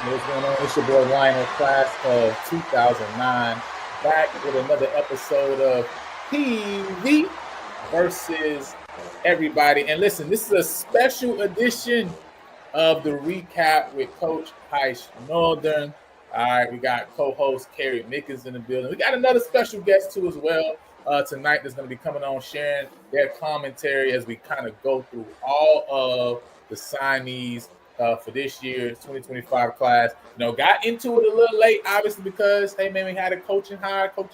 What's going on? It's your boy Lionel, class of 2009, back with another episode of PV versus everybody. And listen, this is a special edition of the recap with Coach Coach Northern. All right, we got co-host Kerry Mickens in the building. We got another special guest too as well tonight that's going to be coming on, sharing their commentary as we kind of go through all of the signees for this year's 2025 class. You know, got into it a little late, obviously, because, hey, man, we had a coaching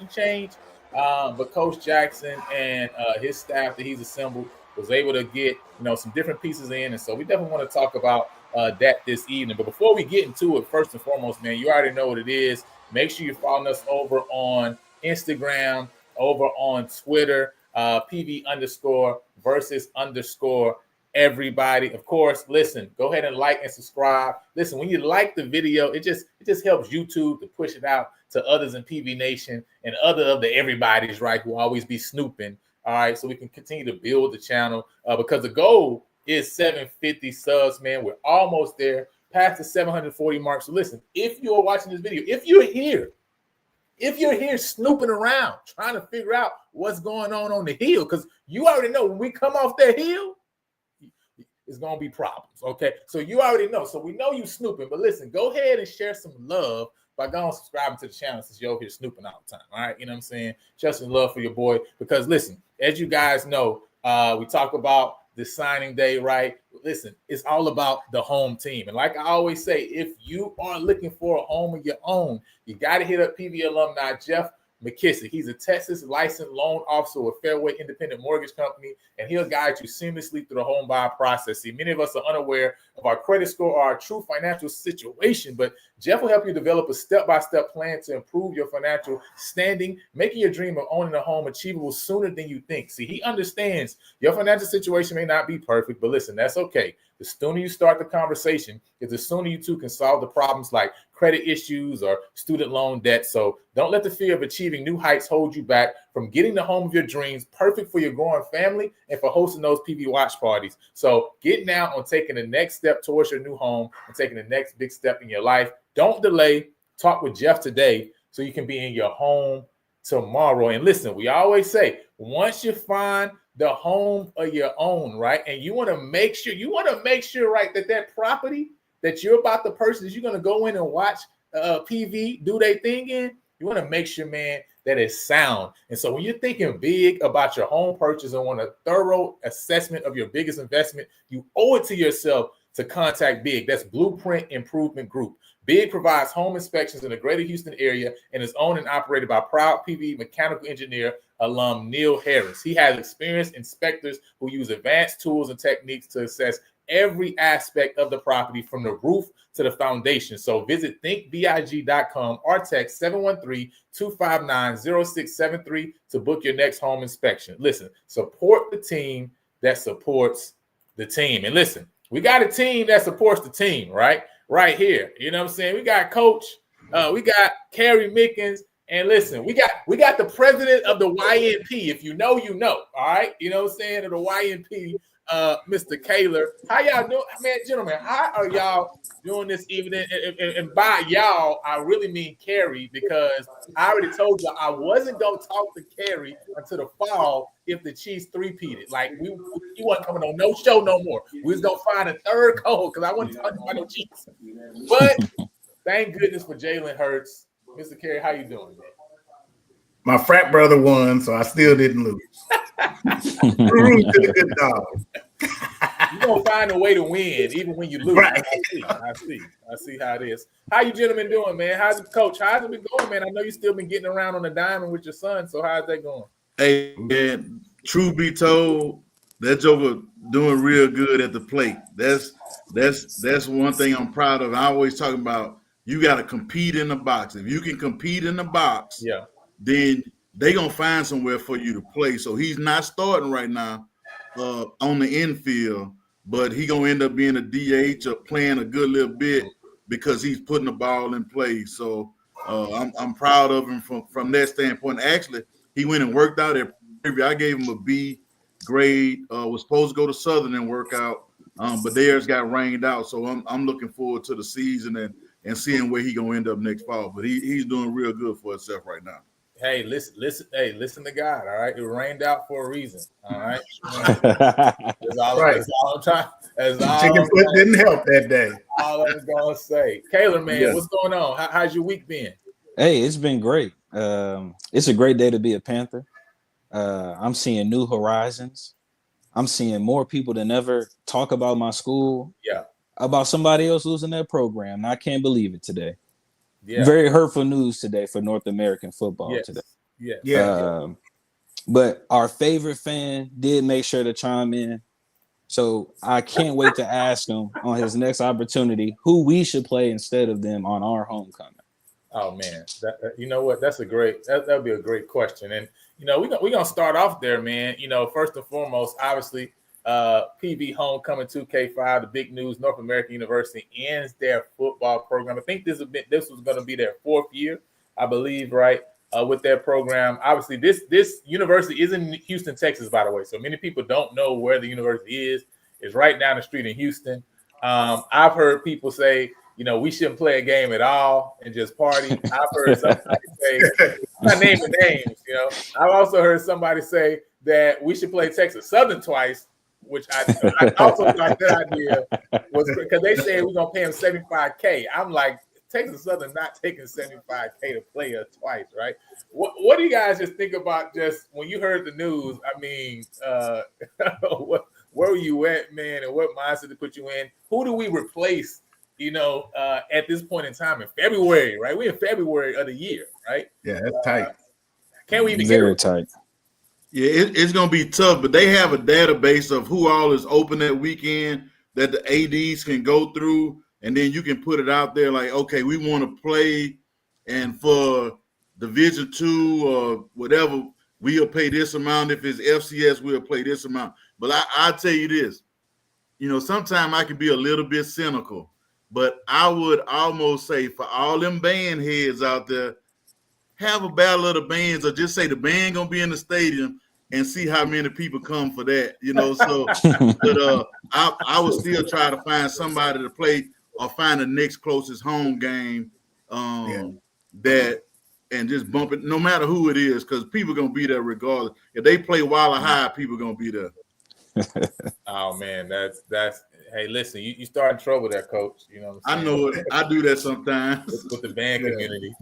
change. But Coach Jackson and his staff that he's assembled was able to get, you know, some different pieces in. And so we definitely want to talk about that this evening. But before we get into it, first and foremost, man, you already know what it is. Make sure you're following us over on Instagram, over on Twitter, PV_versus_ everybody. Of course, listen, go ahead and like and subscribe. Listen, when you like the video, it just helps YouTube to push it out to others in PV Nation and other of the everybody's, right, who always be snooping. All right, so we can continue to build the channel because the goal is 750 subs, man. We're almost there, past the 740 mark. So listen, if you're watching this video, if you're here snooping around, trying to figure out what's going on the hill, because you already know when we come off that hill, it's going to be problems, okay? So you already know. So we know you snooping, but listen, go ahead and share some love by going and subscribing to the channel since you're over here snooping all the time, all right? You know what I'm saying? Share some love for your boy because, listen, as you guys know, we talk about the signing day, right? Listen, it's all about the home team. And like I always say, if you are looking for a home of your own, you got to hit up PV alumni Jeff McKissick. He's a Texas licensed loan officer with Fairway Independent Mortgage Company, and he'll guide you seamlessly through the home buyer process. See, many of us are unaware of our credit score or our true financial situation, but Jeff will help you develop a step-by-step plan to improve your financial standing, making your dream of owning a home achievable sooner than you think. See, he understands your financial situation may not be perfect, but listen, that's okay. The sooner you start the conversation, the sooner you two can solve the problems like credit issues or student loan debt. So don't let the fear of achieving new heights hold you back from getting the home of your dreams, perfect for your growing family and for hosting those PV watch parties. So get now on taking the next step towards your new home and taking the next big step in your life. Don't delay. Talk with Jeff today so you can be in your home tomorrow. And listen, we always say, once you find the home of your own, right? And you want to make sure, right, that property that you're about to purchase, that you're going to go in and watch PV do their thing in, you want to make sure, man, that it's sound. And so when you're thinking big about your home purchase and want a thorough assessment of your biggest investment, you owe it to yourself to contact Big. That's Blueprint Improvement Group. Big provides home inspections in the greater Houston area and is owned and operated by proud PV mechanical engineer alum Neil Harris. He has experienced inspectors who use advanced tools and techniques to assess every aspect of the property from the roof to the foundation. So visit thinkbig.com or text 713-259-0673 to book your next home inspection. Listen, support the team that supports the team. And listen, we got a team that supports the team, right? Right here. You know what I'm saying? We got Coach, we got Kerry Mickens, and listen, we got the president of the YNP. If you know, you know. All right. You know what I'm saying? Of the YNP, Mr. Kaler. How y'all doing? Man, gentlemen, how are y'all doing this evening? And by y'all, I really mean Kerry, because I already told you I wasn't gonna talk to Kerry until the fall if the Chiefs three-peated. Like he wasn't coming on no show no more. We was gonna find a third code because I wasn't talking about no Chiefs. But thank goodness for Jalen Hurts. Mr. Kerry, how you doing, man? My frat brother won, so I still didn't lose. Root to the good dog. You're gonna find a way to win, even when you lose. Right. I see how it is. How you gentlemen doing, man? How's it, Coach? How's it been going, man? I know you still been getting around on the diamond with your son, so how's that going? Hey, man, truth be told, that joker doing real good at the plate. That's one thing I'm proud of. I always talk about you got to compete in the box. If you can compete in the box, yeah, then they gonna find somewhere for you to play. So he's not starting right now on the infield, but he gonna end up being a DH or playing a good little bit because he's putting the ball in play. So I'm proud of him from that standpoint. Actually, he went and worked out at Prairie. I gave him a B grade. Was supposed to go to Southern and work out, but theirs got rained out. So I'm looking forward to the season and seeing where he gonna end up next fall. But he's doing real good for himself right now. Hey, listen to God, all right? It rained out for a reason, all right? That's all I'm trying. Chicken foot didn't help that day. All I'm going to say. Kaler, man, What's going on? How's your week been? Hey, it's been great. It's a great day to be a Panther. I'm seeing new horizons. I'm seeing more people than ever talk about my school, about somebody else losing their program. And I can't believe it today. Yeah. Very hurtful news today for North American football today. But our favorite fan did make sure to chime in. So I can't wait to ask him on his next opportunity who we should play instead of them on our homecoming. Oh, man. You know what? That'll be a great question. And, you know, we're going to start off there, man. You know, first and foremost, obviously, PV Homecoming 2K5, the big news, North American University ends their football program. I think this was going to be their fourth year, I believe, right, with their program. Obviously, this university is in Houston, Texas, by the way. So many people don't know where the university is. It's right down the street in Houston. I've heard people say, you know, we shouldn't play a game at all and just party. I've heard somebody say, I'm not naming names, you know. I've also heard somebody say that we should play Texas Southern twice, which I also thought that idea was because they said we're gonna pay them $75K. I'm like, Texas Southern not taking $75K to play us twice, right? What do you guys just think about just when you heard the news? I mean, where were you at, man, and what mindset to put you in? Who do we replace? You know, at this point in time in February, right? We're in February of the year, right? Yeah, that's tight. Can't we even very tight? Yeah, it's going to be tough, but they have a database of who all is open that weekend that the ADs can go through, and then you can put it out there like, okay, we want to play, and for Division II or whatever, we'll pay this amount. If it's FCS, we'll pay this amount. But I'll tell you this, you know, sometimes I can be a little bit cynical, but I would almost say for all them band heads out there, have a battle of the bands or just say the band going to be in the stadium and see how many people come for that, you know. So but, I would still try to find somebody to play or find the next closest home game that and just bump it no matter who it is because people going to be there regardless. If they play Wilder High, people going to be there. Oh, man, that's hey, listen, you start in trouble there, Coach. You know what I'm saying? I know it. I do that sometimes with the band community.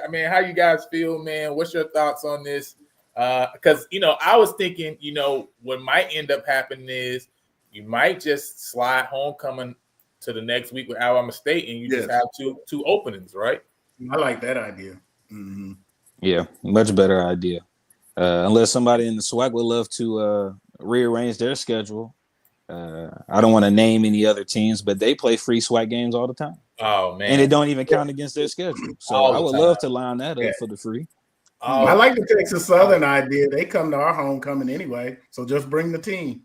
Man, how you guys feel, man? What's your thoughts on this? Because you know, I was thinking, you know, what might end up happening is you might just slide homecoming to the next week with Alabama State, and you just have two openings, right? I like that idea. Mm-hmm. Yeah, much better idea. Unless somebody in the SWAC would love to rearrange their schedule. I don't want to name any other teams, but they play free SWAC games all the time. Oh man, and it don't even count against their schedule. So I would love to line that up for the free. I like the Texas Southern idea. They come to our homecoming anyway, so just bring the team.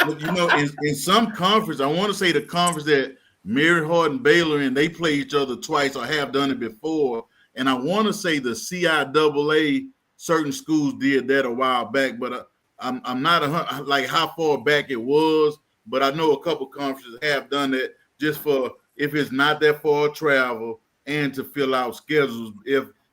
You know, in some conference, I want to say the conference that Mary Hardin, Baylor, and they play each other twice or have done it before. And I want to say the CIAA, certain schools did that a while back, but I'm not like how far back it was. But I know a couple conferences have done that just for if it's not that far travel and to fill out schedules.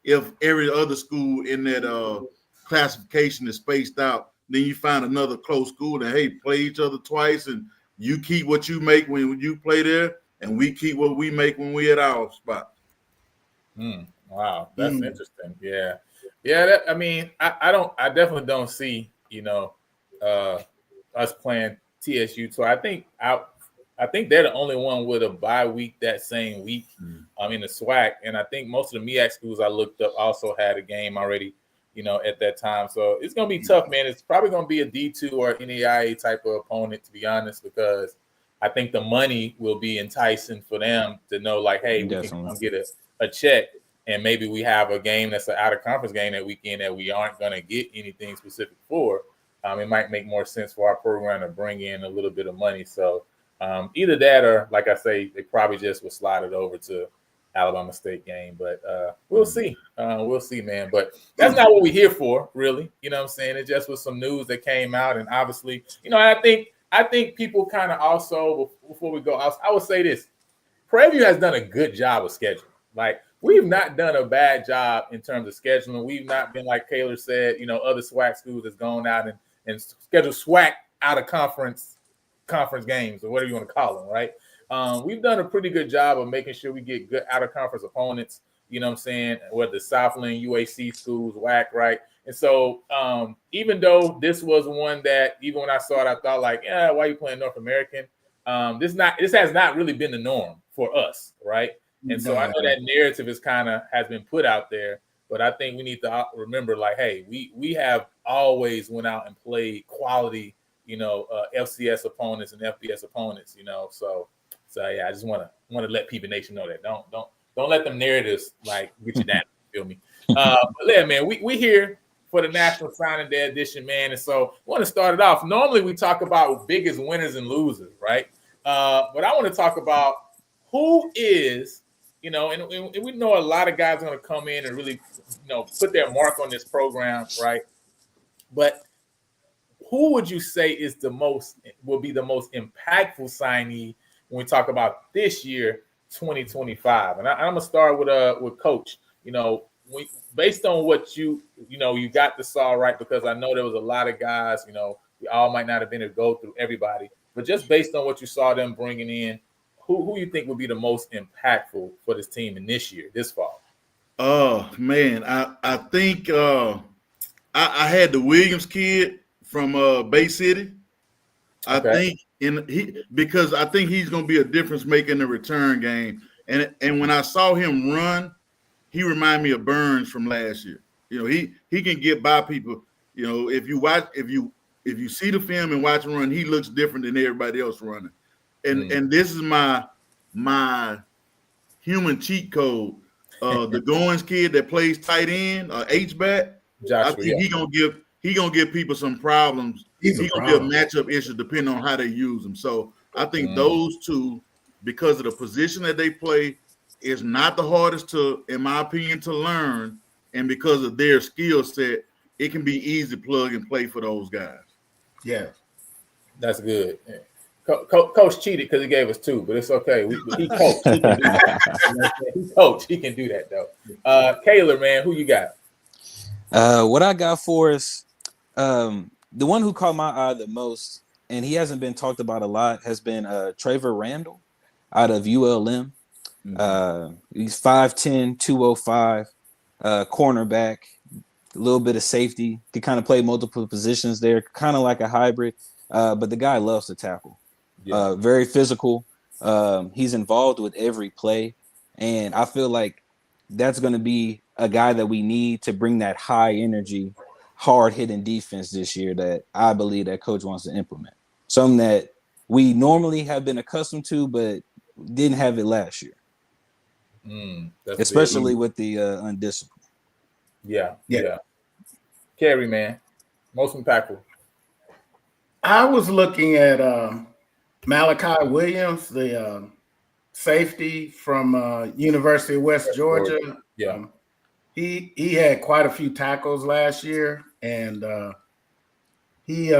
If every other school in that classification is spaced out, then you find another close school that, hey, play each other twice, and you keep what you make when you play there, and we keep what we make when we at our spot. Wow, that's interesting. Yeah. I definitely don't see, us playing TSU. So I think they're the only one with a bye week that same week. In the SWAC, and I think most of the MEAC schools I looked up also had a game already, at that time. So it's gonna be tough, man. It's probably gonna be a D2 or NAIA type of opponent, to be honest, because I think the money will be enticing for them to know, like, hey, we can come get a check, and maybe we have a game that's an out of conference game that weekend that we aren't gonna get anything specific for. It might make more sense for our program to bring in a little bit of money. So either that or, like I say, they probably just will slide it over to Alabama State game. But we'll see. We'll see, man. But that's not what we're here for, really. You know what I'm saying? It just was some news that came out. And obviously, I think people kind of also, before we go, I would say this. Prairie has done a good job of scheduling. Like, we've not done a bad job in terms of scheduling. We've not been, like Kaylor said, other SWAC schools that's gone out and scheduled SWAC out of conference games or whatever you want to call them, right? We've done a pretty good job of making sure we get good out of conference opponents, you know what I'm saying, whether Southland, UAC schools, WAC, right? And so even though this was one that even when I saw it, I thought like, yeah, why are you playing North American? This has not really been the norm for us, right? And so I know that narrative has been put out there, but I think we need to remember, like, hey, we have always went out and played quality, FCS opponents and FBS opponents, So yeah, I just want to let PV Nation know that don't let them narratives like get you down. You feel me? But yeah, man, we here for the National Signing Day edition, man, and so I want to start it off. Normally we talk about biggest winners and losers, right? But I want to talk about who is, and we know a lot of guys are going to come in and really, put their mark on this program, right? But who would you say will be the most impactful signee when we talk about this year, 2025? And I'm gonna start with Coach. Based on what you got the saw right, because I know there was a lot of guys. We all might not have been able to go through everybody, but just based on what you saw them bringing in, who you think would be the most impactful for this team in this fall? Oh man, I think I had the Williams kid from Bay City. I think because I think he's going to be a difference maker in the return game. And when I saw him run, he reminded me of Burns from last year. He can get by people. If you see the film and watch him run, he looks different than everybody else running. And this is my human cheat code. The Goins kid that plays tight end, H-back, I think he gonna give people some problems. He's gonna be a matchup issue depending on how they use him. So I think those two, because of the position that they play, is not the hardest in my opinion, to learn, and because of their skill set, it can be easy plug and play for those guys. Yeah, that's good. Coach cheated because he gave us two, but it's okay. He coached. He can do that. He coached. He can do that though. Kaylor, man, who you got? What I got for us, the one who caught my eye the most, and he hasn't been talked about a lot, has been Trevor Randall out of ULM. He's 5'10", 205, cornerback, a little bit of safety. Can kind of play multiple positions there, kind of like a hybrid. But the guy loves to tackle. Very physical. He's involved with every play, and I feel like that's going to be a guy that we need to bring that high energy, hard hitting defense this year that I believe that coach wants to implement. Something that we normally have been accustomed to, but didn't have it last year. Especially with the undisciplined. Yeah. Kerry, man, most impactful. I was looking at Malachi Williams, the safety from University of West Georgia. Yeah. He had quite a few tackles last year, and he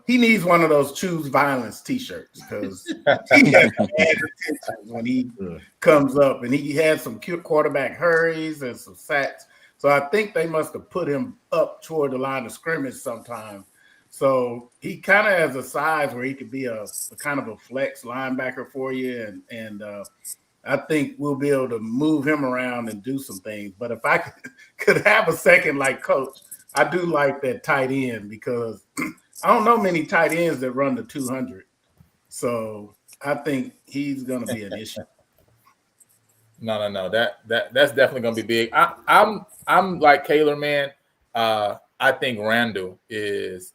needs one of those Choose Violence T-shirts because he has bad attention when he comes up, and he had some cute quarterback hurries and some sacks. So I think they must have put him up toward the line of scrimmage sometime. So he kind of has a size where he could be a kind of a flex linebacker for you, and I think we'll be able to move him around and do some things. But if I could have a second like Coach, I do like that tight end because I don't know many tight ends that run the 200. So I think he's going to be an issue. No. That's definitely going to be big. I'm like Kaler, man. I think Randall is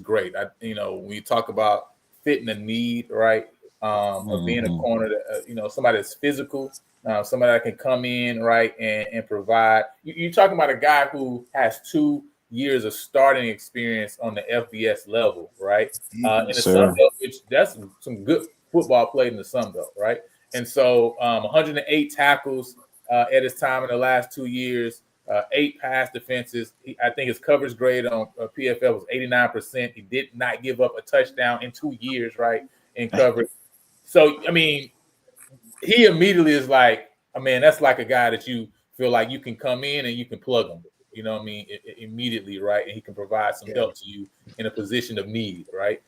great. When you talk about fitting a need, right? Of being a corner, somebody that's physical, somebody that can come in, right, and provide. You're talking about a guy who has 2 years of starting experience on the FBS level, right? In the Sun Belt, which that's some good football played in the Sun Belt, right? And so 108 tackles at his time in the last 2 years, 8 pass defenses. I think his coverage grade on PFL was 89%. He did not give up a touchdown in 2 years, right, in coverage. So, I mean, he immediately is like, that's like a guy that you feel like you can come in and you can plug him. You know what I mean? Immediately, right? And he can provide some help to you in a position of need, right?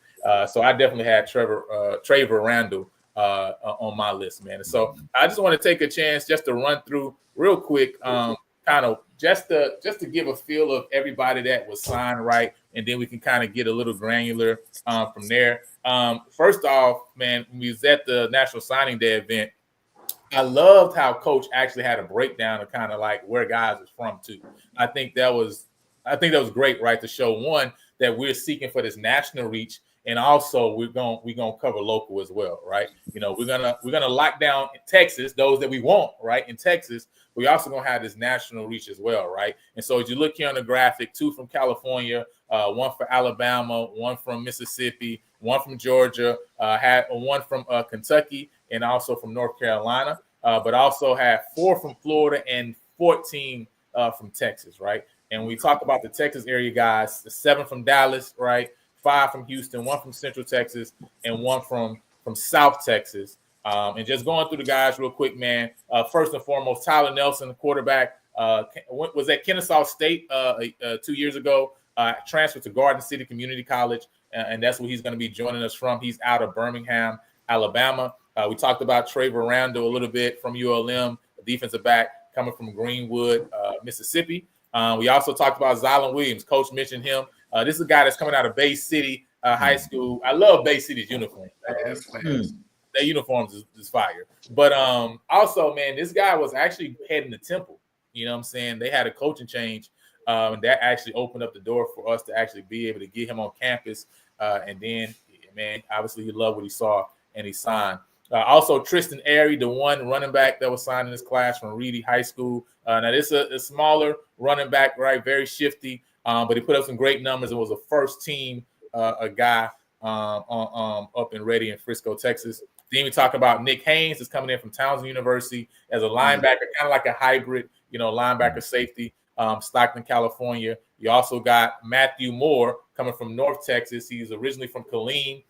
So I definitely had Trevor Randall on my list, man. And so I just want to take a chance just to run through real quick, kind of just to give a feel of everybody that was signed, right? And then we can kind of get a little granular from there. First off, man, when we was at the National Signing Day event, I loved how Coach actually had a breakdown of kind of like where guys is from too. I think that was great, right? To show one that we're seeking for this national reach, and also we're gonna cover local as well, right? We're gonna lock down Texas, those that we want, right? In Texas, we also gonna have this national reach as well, right? And so as you look here on the graphic, 2 from California, 1 for Alabama, 1 from Mississippi, 1 from Georgia, had 1 from Kentucky, and also from North Carolina, but also had 4 from Florida and 14 from Texas, right? And when we talk about the Texas area guys, 7 from Dallas, right? 5 from Houston, 1 from Central Texas, and 1 from South Texas. And just going through the guys real quick, man. First and foremost, Tyler Nelson, the quarterback, was at Kennesaw State 2 years ago, transferred to Garden City Community College, and that's where he's going to be joining us from. He's out of Birmingham, Alabama. We talked about Trevor Randall a little bit from ULM, a defensive back coming from Greenwood, Mississippi. We also talked about Zylan Williams. Coach mentioned him. This is a guy that's coming out of Bay City High School. I love Bay City's uniform. Their uniforms is fire. But also, man, this guy was actually heading to Temple. You know what I'm saying? They had a coaching change, and that actually opened up the door for us to actually be able to get him on campus. And then, man, obviously he loved what he saw, and he signed. Also, Tristan Airy, the one running back that was signed in this class from Reedy High School. Now, this is a smaller running back, right? Very shifty, but he put up some great numbers and was a first-team a guy up and ready in Frisco, Texas. Then we talk about Nick Haynes is coming in from Townsend University as a linebacker, kind of like a hybrid, linebacker safety, Stockton, California. You also got Matthew Moore coming from North Texas. He's originally from Killeen,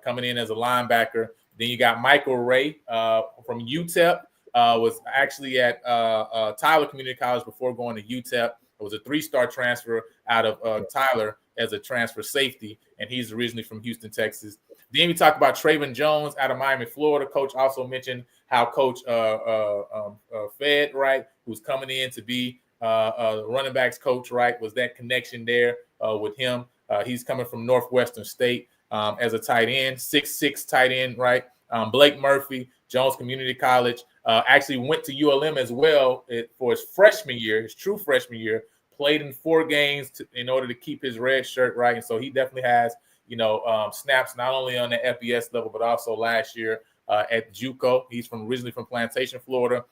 coming in as a linebacker. Then you got Michael Ray from UTEP, was actually at Tyler Community College before going to UTEP. It was a 3-star transfer out of Tyler as a transfer safety, and he's originally from Houston, Texas. Then we talk about Trayvon Jones out of Miami, Florida. Coach also mentioned how Coach Fed, right, who's coming in to be running backs coach, right, was that connection there with him. He's coming from Northwestern State as a tight end, 6'6" tight end, right, Blake Murphy, Jones Community College, actually went to ULM as well for his freshman year, his true freshman year, played in 4 games in order to keep his red shirt, right? And so he definitely has, snaps not only on the FBS level, but also last year at JUCO. He's originally from Plantation, Florida.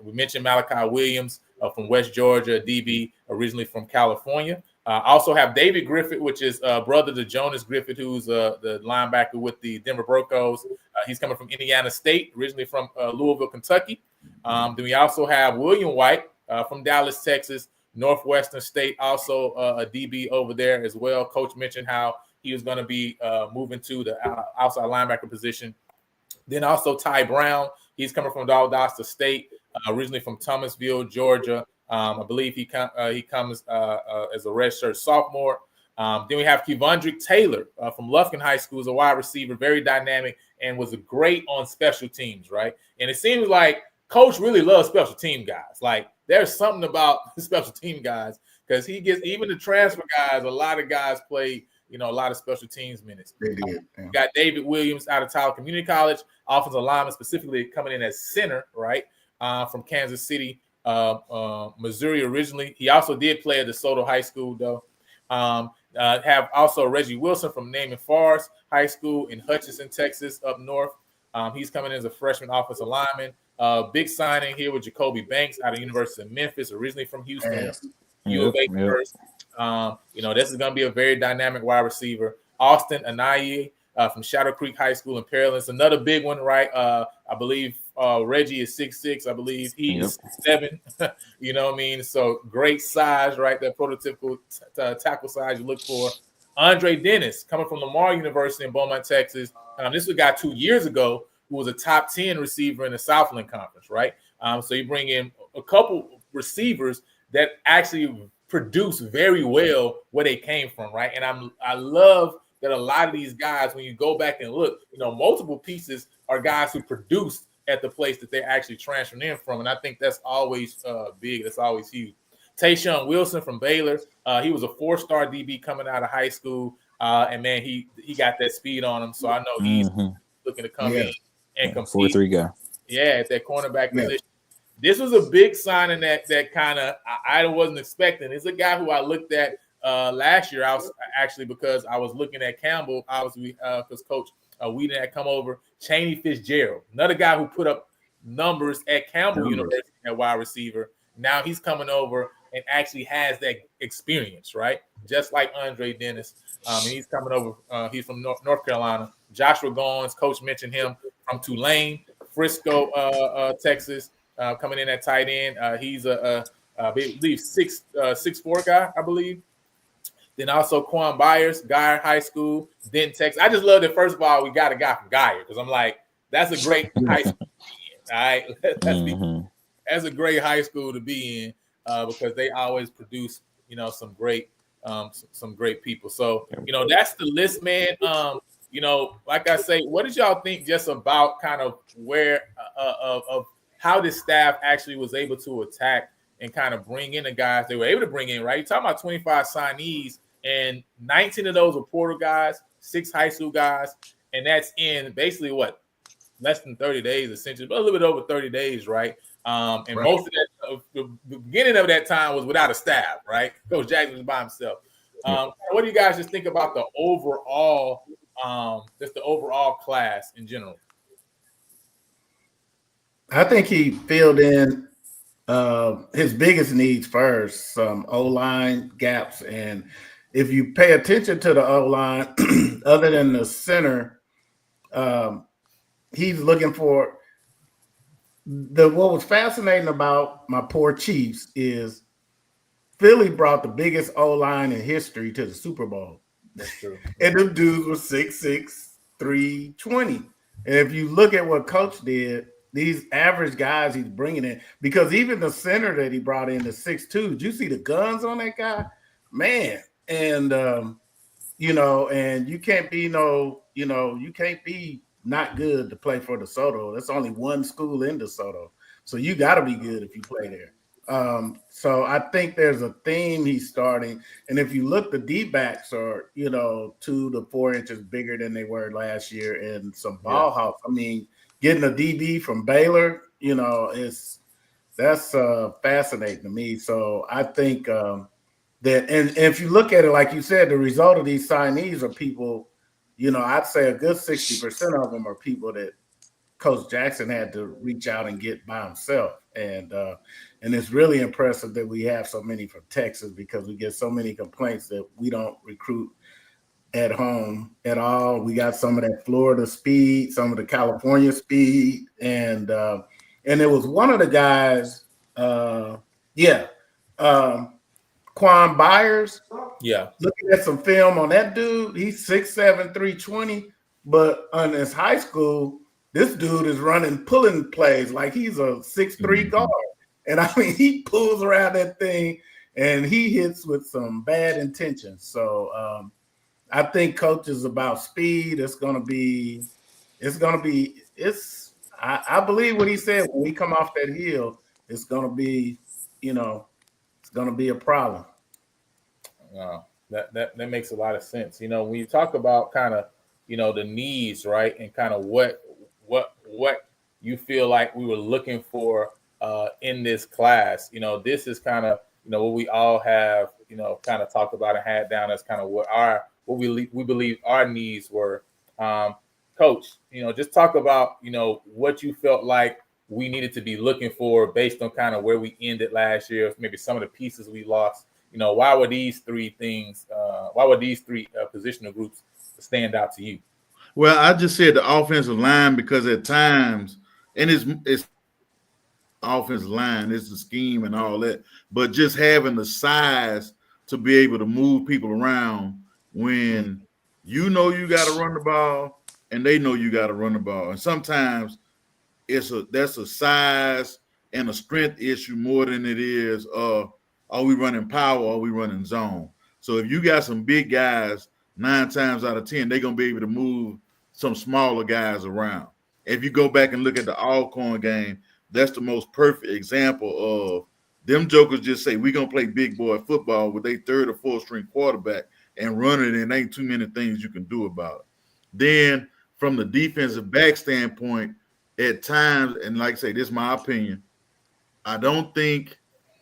We mentioned Malachi Williams from West Georgia, DB, originally from California. Also have David Griffith, which is brother to Jonas Griffith, who's the linebacker with the Denver Broncos. He's coming from Indiana State, originally from Louisville, Kentucky. Then we also have William White from Dallas, Texas, Northwestern State, also a DB over there as well. Coach mentioned how he was going to be moving to the outside linebacker position. Then also Ty Brown. He's coming from Valdosta State, originally from Thomasville, Georgia. I believe he comes as a redshirt sophomore. Then we have Kevondrick Taylor from Lufkin High School, as a wide receiver, very dynamic, and was great on special teams, right? And it seems like Coach really loves special team guys. Like, there's something about the special team guys, because he gets, even the transfer guys, a lot of guys play, a lot of special teams minutes. They did. Yeah. Got David Williams out of Tyler Community College, offensive lineman, specifically coming in as center, right, from Kansas City, Missouri originally. He also did play at DeSoto High School, though. Have also Reggie Wilson from Naaman Forest High School in Hutchinson, Texas, up north. He's coming in as a freshman offensive lineman. Big signing here with Jacoby Banks out of University of Memphis, originally from Houston. Yes. U of A first. This is going to be a very dynamic wide receiver. Austin Anayi from Shadow Creek High School in Pearland. Another big one, right? I believe Reggie is 6'6". I believe he is 7. You know what I mean? So great size, right? That prototypical tackle size you look for. Andre Dennis, coming from Lamar University in Beaumont, Texas. This was a guy 2 years ago who was a top 10 receiver in the Southland Conference, right? So you bring in a couple receivers that actually produce very well where they came from, right? And I love that a lot of these guys, when you go back and look, multiple pieces are guys who produced at the place that they're actually transferring in from. And I think that's always big. That's always huge. Tayshaun Wilson from Baylor. He was a 4-star DB coming out of high school. And, man, he got that speed on him. So I know he's looking to come in and compete. 4-3 guy. Yeah, at that cornerback position. This was a big signing that kind of I wasn't expecting. It's a guy who I looked at last year. I was actually, because I was looking at Campbell, obviously, because Coach Whedon had come over. Chaney Fitzgerald, another guy who put up numbers at Campbell University at wide receiver. Now he's coming over and actually has that experience, right? Just like Andre Dennis. And he's coming over. He's from North Carolina. Joshua Goins, Coach mentioned him, from Tulane, Frisco, Texas. Coming in at tight end. He's I believe 6'4" guy, I believe. Then also Quan Byers, Guyer High School, Denton, Texas. I just love that, first of all, we got a guy from Guyer, because I'm like, that's a great high school to be in. All right. That's a great high school to be in, because they always produce, some great people. So, that's the list, man. Like I say, what did y'all think just about kind of where of how this staff actually was able to attack and kind of bring in the guys they were able to bring in, right? You're talking about 25 signees, and 19 of those were portal guys, 6 high school guys, and that's in basically less than 30 days, essentially, but a little bit over 30 days, right? Most of that, the beginning of that time was without a staff, right? Coach Jackson was by himself. What do you guys just think about the overall, just the overall class in general? I think he filled in his biggest needs first, some O-line gaps. And if you pay attention to the O-line, other than the center, he's looking for what was fascinating about my poor Chiefs is Philly brought the biggest O-line in history to the Super Bowl. That's true. And them dudes were 6'6", 320. And if you look at what Coach did, these average guys he's bringing in, because even the center that he brought in, the 6'2", did you see the guns on that guy? Man. And, and you can't be you can't be not good to play for DeSoto. That's only one school in DeSoto. So you got to be good if you play there. So I think there's a theme he's starting. And if you look, the D-backs are, 2 to 4 inches bigger than they were last year, and some ball house. I mean, getting a DB from Baylor, that's fascinating to me. So I think that, and if you look at it, like you said, the result of these signees are people, I'd say a good 60% of them are people that Coach Jackson had to reach out and get by himself. And it's really impressive that we have so many from Texas, because we get so many complaints that we don't recruit at home at all. We got some of that Florida speed, some of the California speed, and it was one of the guys, Quan Byers. Yeah. Looking at some film on that dude, he's 6'7", 320, but on his high school, this dude is pulling plays like he's a 6'3" guard. And I mean, he pulls around that thing and he hits with some bad intentions. So I think coach is about speed. I believe what he said, when we come off that hill, it's going to be, it's going to be a problem. That makes a lot of sense. When you talk about kind of, the needs, right, and kind of what you feel like we were looking for in this class, this is kind of, what we all have, kind of talked about and had down as kind of what we believe our needs were. Coach, just talk about, what you felt like we needed to be looking for based on kind of where we ended last year, maybe some of the pieces we lost. Why were these three things? Why were these three positional groups stand out to you? Well, I just said the offensive line, because at times, and it's offensive line, it's the scheme and all that, but just having the size to be able to move people around when you got to run the ball and they know you got to run the ball. And sometimes that's a size and a strength issue more than it is are we running power or are we running zone? So if you got some big guys, 9 times out of 10, they're going to be able to move some smaller guys around. If you go back and look at the Alcorn game, that's the most perfect example of them jokers just say, we're going to play big boy football with a 3rd or 4th string quarterback and run it, and ain't too many things you can do about it. Then from the defensive back standpoint, at times, and like I say, this is my opinion, I don't think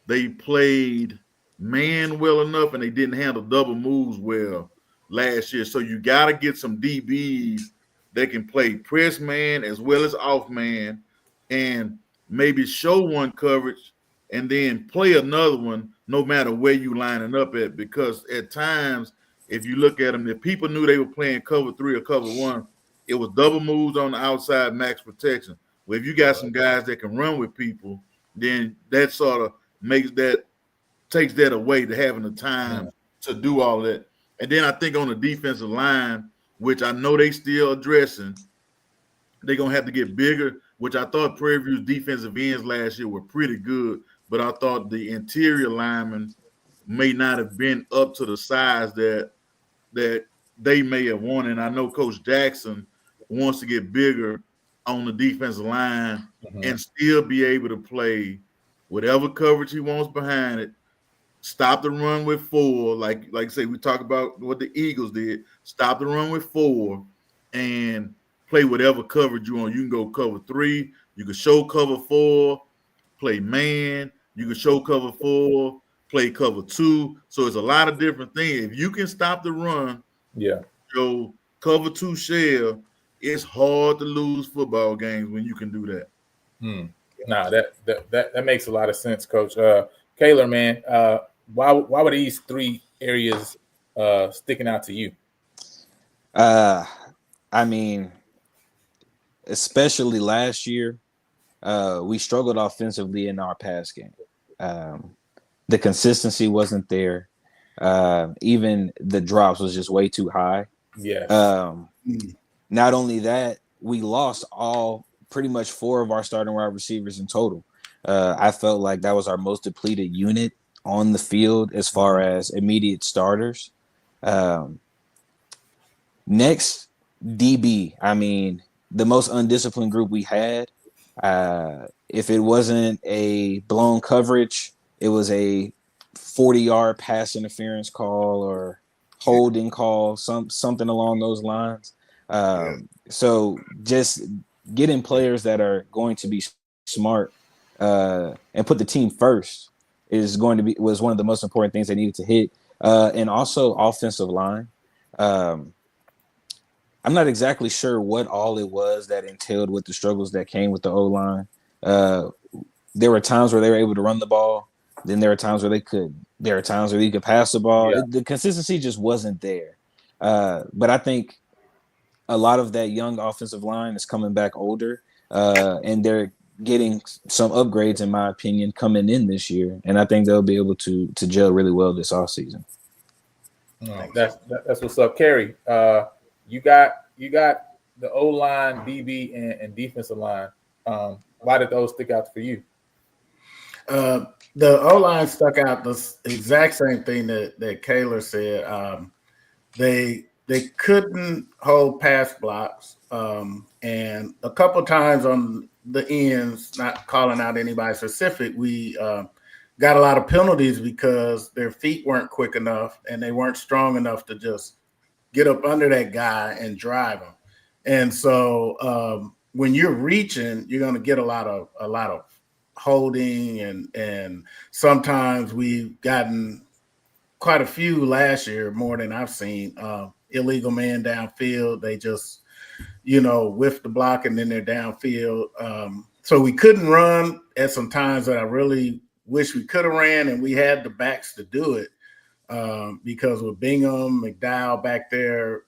they played man well enough, and they didn't handle double moves well last year. So you got to get some DBs that can play press man as well as off man, and maybe show one coverage and then play another one no matter where you lining up at. Because at times, if you look at them, if people knew they were playing cover 3 or cover 1, it was double moves on the outside, max protection. Well, if you got some guys that can run with people, then that sort of takes that away to having the time to do all that. And then I think on the defensive line, which I know they still addressing, they're going to have to get bigger, which I thought Prairie View's defensive ends last year were pretty good, but I thought the interior linemen may not have been up to the size that they may have wanted. And I know Coach Jackson wants to get bigger on the defensive line and still be able to play whatever coverage he wants behind it, stop the run with 4, like I say, we talk about what the Eagles did, stop the run with 4 and play whatever coverage you want. You can go cover 3, you can show cover 4, play man, you can show cover 4, play cover 2. So it's a lot of different things. If you can stop the run, show cover 2 shell, it's hard to lose football games when you can do that. Nah, that makes a lot of sense, Coach. Kaylor, man, why were these 3 areas sticking out to you? I mean, especially last year, we struggled offensively in our pass game. The consistency wasn't there. Even the drops was just way too high. Yeah. Not only that, we lost pretty much 4 of our starting wide receivers in total. I felt like that was our most depleted unit on the field as far as immediate starters. Next, DB. I mean, the most undisciplined group we had If it wasn't a blown coverage, it was a 40-yard pass interference call or holding call, something along those lines. So just getting players that are going to be smart and put the team first was one of the most important things they needed to hit. And also offensive line. I'm not exactly sure what all it was that entailed with the struggles that came with the O-line. There were times where they were able to run the ball. Then there were times where they couldn't. There are times where you could pass the ball. Yeah. The consistency just wasn't there. But I think a lot of that young offensive line is coming back older, and they're getting some upgrades, in my opinion, coming in this year. And I think they'll be able to gel really well this offseason. That's what's up, Kerry. You got the O-line, DB, and defensive line. Why did those stick out for you? The O-line stuck out the exact same thing that Kayla said. They couldn't hold pass blocks, and a couple times on the ends, not calling out anybody specific, we got a lot of penalties because their feet weren't quick enough and they weren't strong enough to just get up under that guy and drive him. And so when you're reaching, you're going to get a lot of holding, and sometimes we've gotten quite a few last year, more than I've seen. Illegal man downfield, they just whiff the block and then they're downfield. So we couldn't run at some times that I really wish we could have ran, and we had the backs to do it. Because with Bingham, McDowell back there,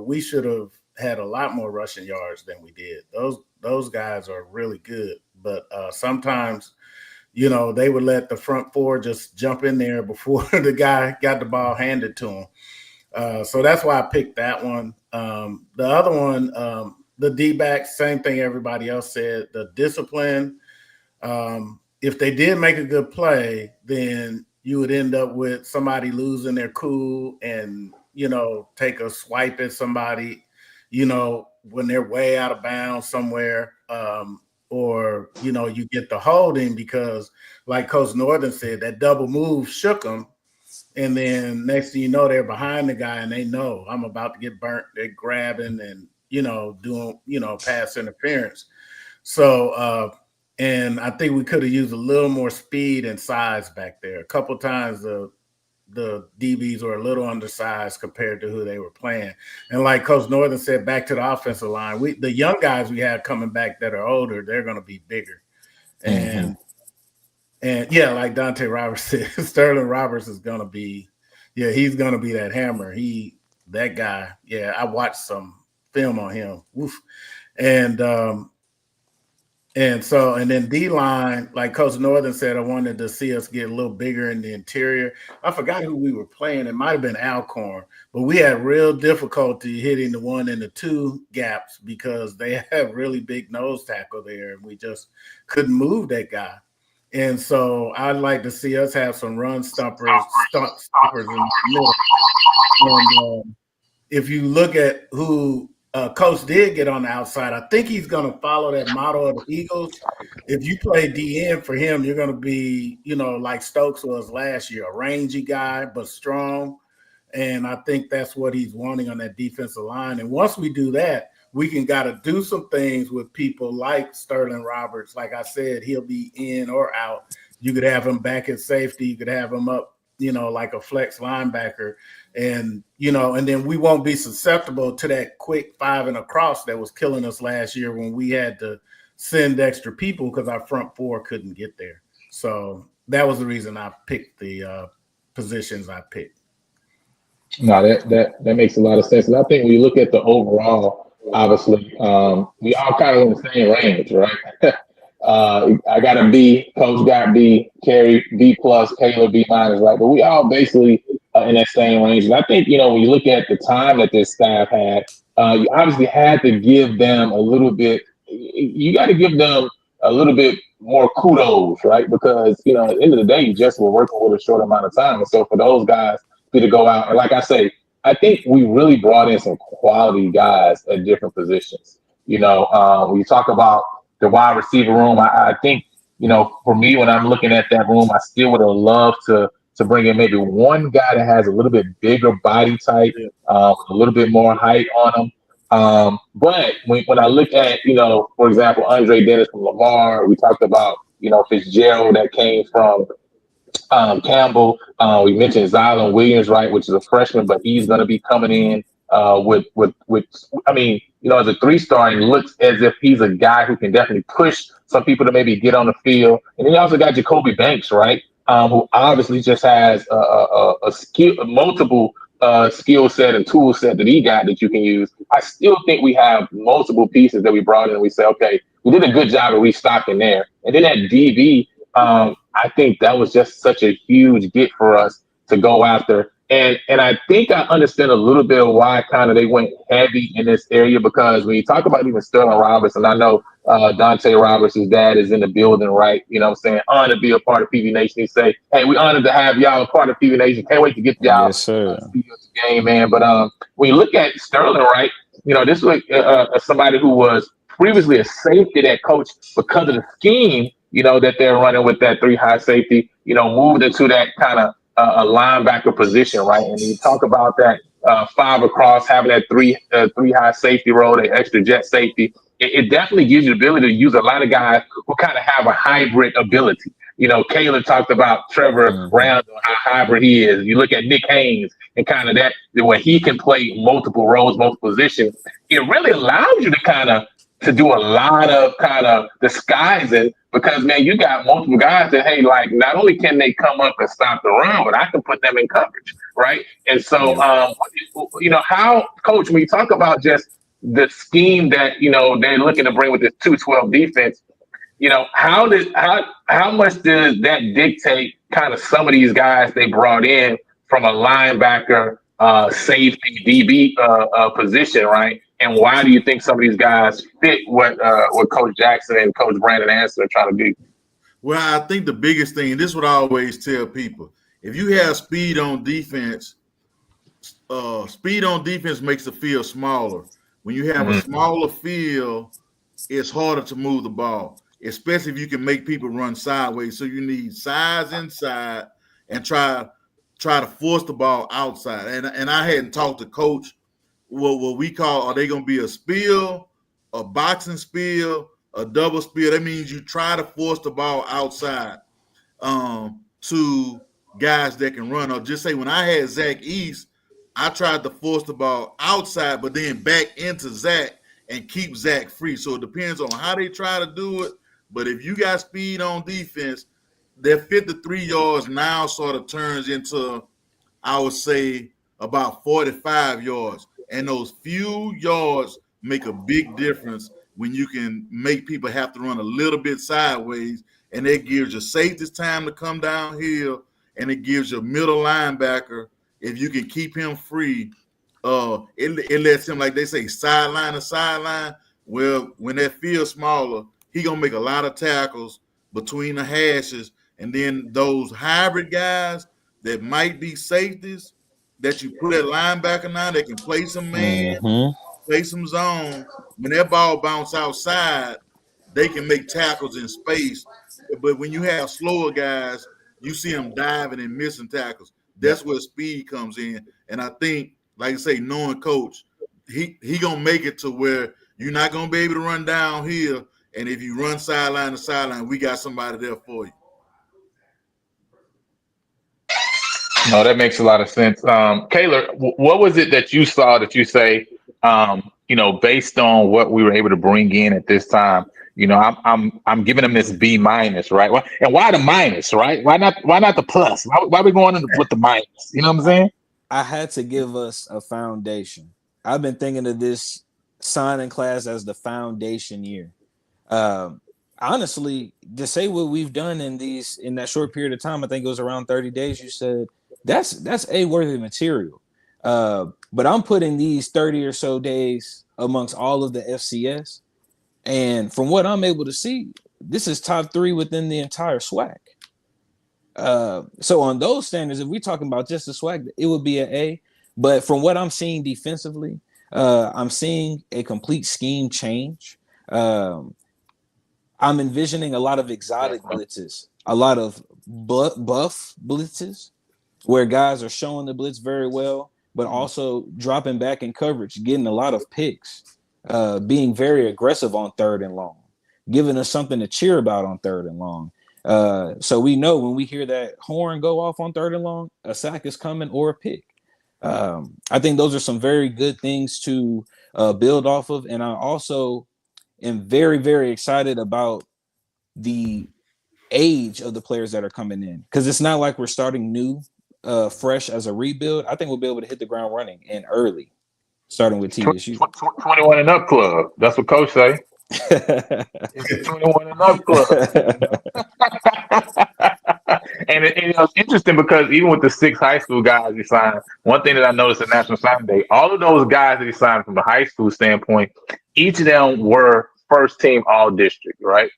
we should have had a lot more rushing yards than we did. Those guys are really good, but sometimes, they would let the front four just jump in there before the guy got the ball handed to him. So that's why I picked that one. The other one, the D-backs, same thing everybody else said. The discipline. If they did make a good play, then you would end up with somebody losing their cool and, take a swipe at somebody, when they're way out of bounds somewhere. Or, you get the holding because, like Coach Northern said, that double move shook them. And then next thing you know, they're behind the guy and they know I'm about to get burnt. They're grabbing and, doing, pass interference. So, and I think we could have used a little more speed and size back there. A couple times the DBs were a little undersized compared to who they were playing. And like Coach Northern said, back to the offensive line, the young guys we have coming back that are older, they're going to be bigger. And yeah, like Dante Roberts said, Sterling Roberts is going to be, he's going to be that hammer. That guy. Yeah, I watched some film on him. Oof. And then D-line, like Coach Northern said, I wanted to see us get a little bigger in the interior. I forgot who we were playing. It might have been Alcorn, but we had real difficulty hitting the 1 and the 2 gaps because they have really big nose tackle there, and we just couldn't move that guy. And so I'd like to see us have some run stoppers in the middle. And if you look at who Coach did get on the outside, I think he's going to follow that model of the Eagles. If you play DN for him, you're going to be, like Stokes was last year, a rangy guy, but strong. And I think that's what he's wanting on that defensive line. And once we do that, we can got to do some things with people like Sterling Roberts. Like I said, he'll be in or out. You could have him back at safety. You could have him up, like a flex linebacker. And, and then we won't be susceptible to that quick 5 and across that was killing us last year when we had to send extra people because our front four couldn't get there. So that was the reason I picked the positions I picked. No, that makes a lot of sense. And I think when you look at the overall, obviously, we all kind of in the same range, right? I got a B, Coach got B, Kerry B plus, Kayla B minus, right? But we all basically in that same range. And I think, when you look at the time that this staff had, you obviously had to give them a little bit, you got to give them a little bit more kudos, right? Because, at the end of the day, you just were working with a short amount of time. And so for those guys to go out, and like I say, I think we really brought in some quality guys at different positions. When you talk about the wide receiver room. I think, you know, for me, when I'm looking at that room, I still would have loved to bring in maybe one guy that has a little bit bigger body type, a little bit more height on him. But when I look at, you know, for example, Andre Dennis from Lamar, we talked about, you know, Fitzgerald that came from Campbell. We mentioned Zylan Williams, right, which is a freshman, but he's going to be coming in with. I mean, you know, as a 3-star, and looks as if he's a guy who can definitely push some people to maybe get on the field. And then you also got Jacoby Banks, right, who obviously just has a skill, multiple skill set and tool set that he got that you can use. I still think we have multiple pieces that we brought in. And we say, okay, we did a good job of restocking there. And then at DB, I think that was just such a huge get for us to go after. And I think I understand a little bit of why kind of they went heavy in this area, because when you talk about even Sterling Roberts, and I know Dante Roberts' dad is in the building, right? You know what I'm saying? Honored to be a part of PV Nation. He say, hey, we honored to have y'all a part of PV Nation. Can't wait to get y'all Yes, sir. game, man. But when you look at Sterling, right, you know, this was somebody who was previously a safety that coached because of the scheme, you know, that they're running with that 3-high safety, you know, moved into that kind of a linebacker position, right? And you talk about that 5 across, having that 3-high safety role, that extra jet safety. It definitely gives you the ability to use a lot of guys who kind of have a hybrid ability. You know, Kayla talked about Trevor Round, how hybrid he is. You look at Nick Haynes and kind of that, where he can play multiple roles, multiple positions. It really allows you to kind of to do a lot of kind of disguising, because, man, you got multiple guys that, hey, like, not only can they come up and stop the run, but I can put them in coverage, right? And so, you know, how, Coach, when you talk about just the scheme that, you know, they're looking to bring with this 2-12 defense, you know, how much does that dictate kind of some of these guys they brought in from a linebacker, safety, DB position, right? And why do you think some of these guys fit what Coach Jackson and Coach Brandon Anson are trying to do? Well, I think the biggest thing, and this is what I always tell people, if you have speed on defense makes the field smaller. When you have a smaller field, it's harder to move the ball, especially if you can make people run sideways. So you need size inside and try to force the ball outside. And I hadn't talked to Coach what we call, are they going to be a spill, a boxing spill, a double spill? That means you try to force the ball outside to guys that can run. Or just say when I had Zach East, I tried to force the ball outside, but then back into Zach and keep Zach free. So it depends on how they try to do it. But if you got speed on defense, that 53 yards now sort of turns into, I would say, about 45 yards. And those few yards make a big difference when you can make people have to run a little bit sideways, and it gives your safeties time to come downhill, and it gives your middle linebacker, if you can keep him free, it lets him, like they say, sideline to sideline. Well, when that field's smaller, he gonna make a lot of tackles between the hashes, and then those hybrid guys that might be safeties that you put at linebacker now, they can play some man, play some zone. When that ball bounce outside, they can make tackles in space. But when you have slower guys, you see them diving and missing tackles. That's where speed comes in. And I think, like I say, knowing Coach, he gonna make it to where you're not gonna be able to run downhill. And if you run sideline to sideline, we got somebody there for you. No, that makes a lot of sense. Kayla, what was it that you saw that you say, you know, based on what we were able to bring in at this time, you know, I'm giving them this B-, right? And why the minus, right? Why not the plus? Why are we going with the minus? You know what I'm saying? I had to give us a foundation. I've been thinking of this signing class as the foundation year. Honestly, to say what we've done in that short period of time, I think it was around 30 days, you said, that's A-worthy material. But I'm putting these 30 or so days amongst all of the FCS. And from what I'm able to see, this is top 3 within the entire SWAC. So on those standards, if we're talking about just the SWAC, it would be an A. But from what I'm seeing defensively, I'm seeing a complete scheme change. I'm envisioning a lot of exotic blitzes, a lot of buff blitzes, where guys are showing the blitz very well, but also dropping back in coverage, getting a lot of picks, being very aggressive on 3rd and long, giving us something to cheer about on 3rd and long. So we know when we hear that horn go off on 3rd and long, a sack is coming or a pick. I think those are some very good things to build off of. And I also am very, very excited about the age of the players that are coming in, because it's not like we're starting new, fresh as a rebuild. I think we'll be able to hit the ground running and early, starting with TSU. 21 and up club. That's what coach say. It's a 21 and up club. And it's interesting because even with the 6 high school guys he signed, one thing that I noticed at National Signing Day, all of those guys that he signed from the high school standpoint, each of them were first team all district, right?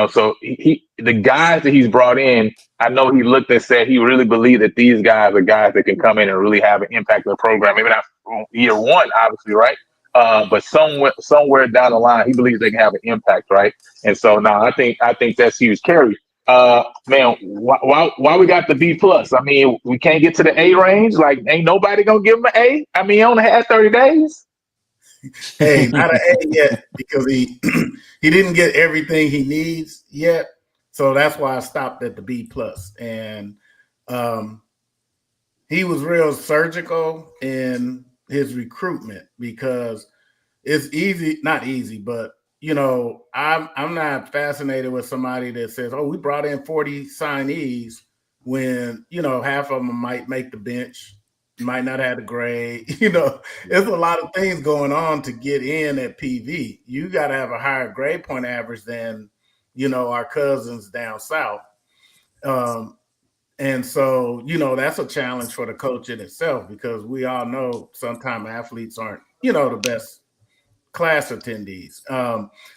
So the guys that he's brought in, I know he looked and said he really believed that these guys are guys that can come in and really have an impact on the program. Maybe not year one, obviously, right? But somewhere down the line, he believes they can have an impact, right? And so now I think that's huge. Kerry, man, why we got the B plus? I mean, we can't get to the A range. Like, ain't nobody gonna give him an A. I mean, he only had 30 days. Hey, not an A yet, because he didn't get everything he needs yet. So that's why I stopped at the B plus. And he was real surgical in his recruitment, because it's not easy, but I'm not fascinated with somebody that says, "Oh, we brought in 40 signees," when half of them might make the bench, might not have the grade. There's a lot of things going on to get in at PV. You got to have a higher grade point average than our cousins down south. And so, that's a challenge for the coach in itself, because we all know sometimes athletes aren't, the best class attendees.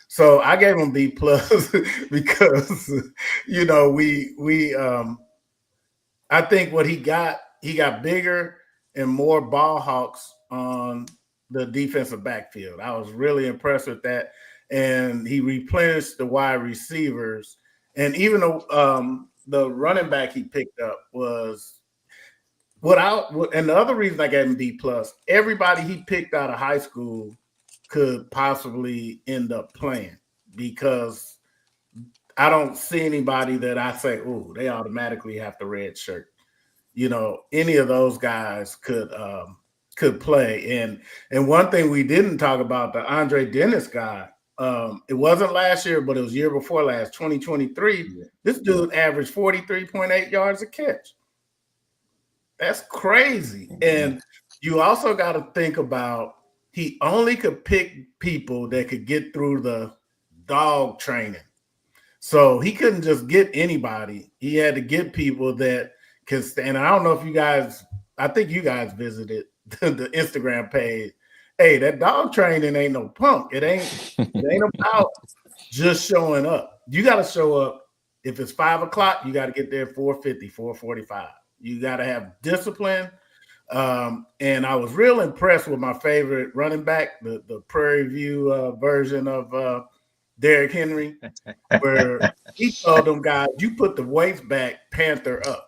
So I gave him B plus because, I think what he got bigger and more ball hawks on the defensive backfield. I was really impressed with that. And he replenished the wide receivers. And even the running back he picked up was and the other reason I gave him B plus, everybody he picked out of high school could possibly end up playing, because I don't see anybody that I say, "Oh, they automatically have the red shirt." Any of those guys could play. And one thing we didn't talk about, the Andre Dennis guy, it wasn't last year, but it was year before last, 2023. Yeah. This dude averaged 43.8 yards a catch. That's crazy. And you also got to think about, he only could pick people that could get through the dog training. So he couldn't just get anybody. He had to get people that can stand. I don't know if you guys, I think you guys visited the Instagram page. Hey, that dog training ain't no punk. It ain't about just showing up. You got to show up. If it's 5 o'clock, you got to get there at 4:50, 4:45. You got to have discipline. And I was real impressed with my favorite running back, the Prairie View version of Derrick Henry, where he told them guys, "You put the weights back, Panther up."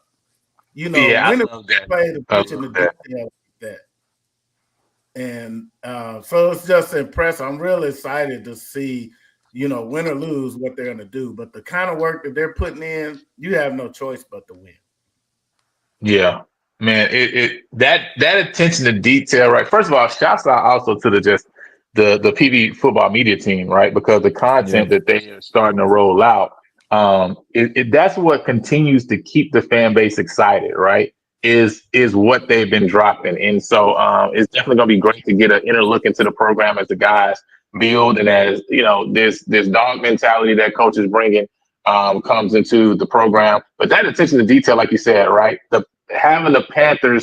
When it play the pitch in the detail like that. And so it's just impressive. I'm really excited to see, win or lose, what they're going to do. But the kind of work that they're putting in, you have no choice but to win. Yeah, man. That attention to detail, right? First of all, shouts out also to the PV football media team, right? Because the content that they are starting to roll out, that's what continues to keep the fan base excited, right? Is what they've been dropping. And so it's definitely going to be great to get an inner look into the program as the guys build, and as this dog mentality that coach is bringing comes into the program. But that attention to detail, like you said, right? Having the Panther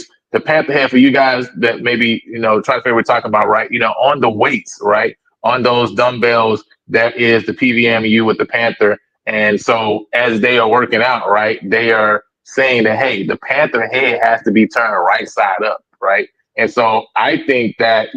head for you guys that maybe trying to figure we're talking about, right? On the weights, right? On those dumbbells, that is the PVAMU with the Panther. And so as they are working out, right, they are saying that, hey, the Panther head has to be turned right side up, right? And so I think that,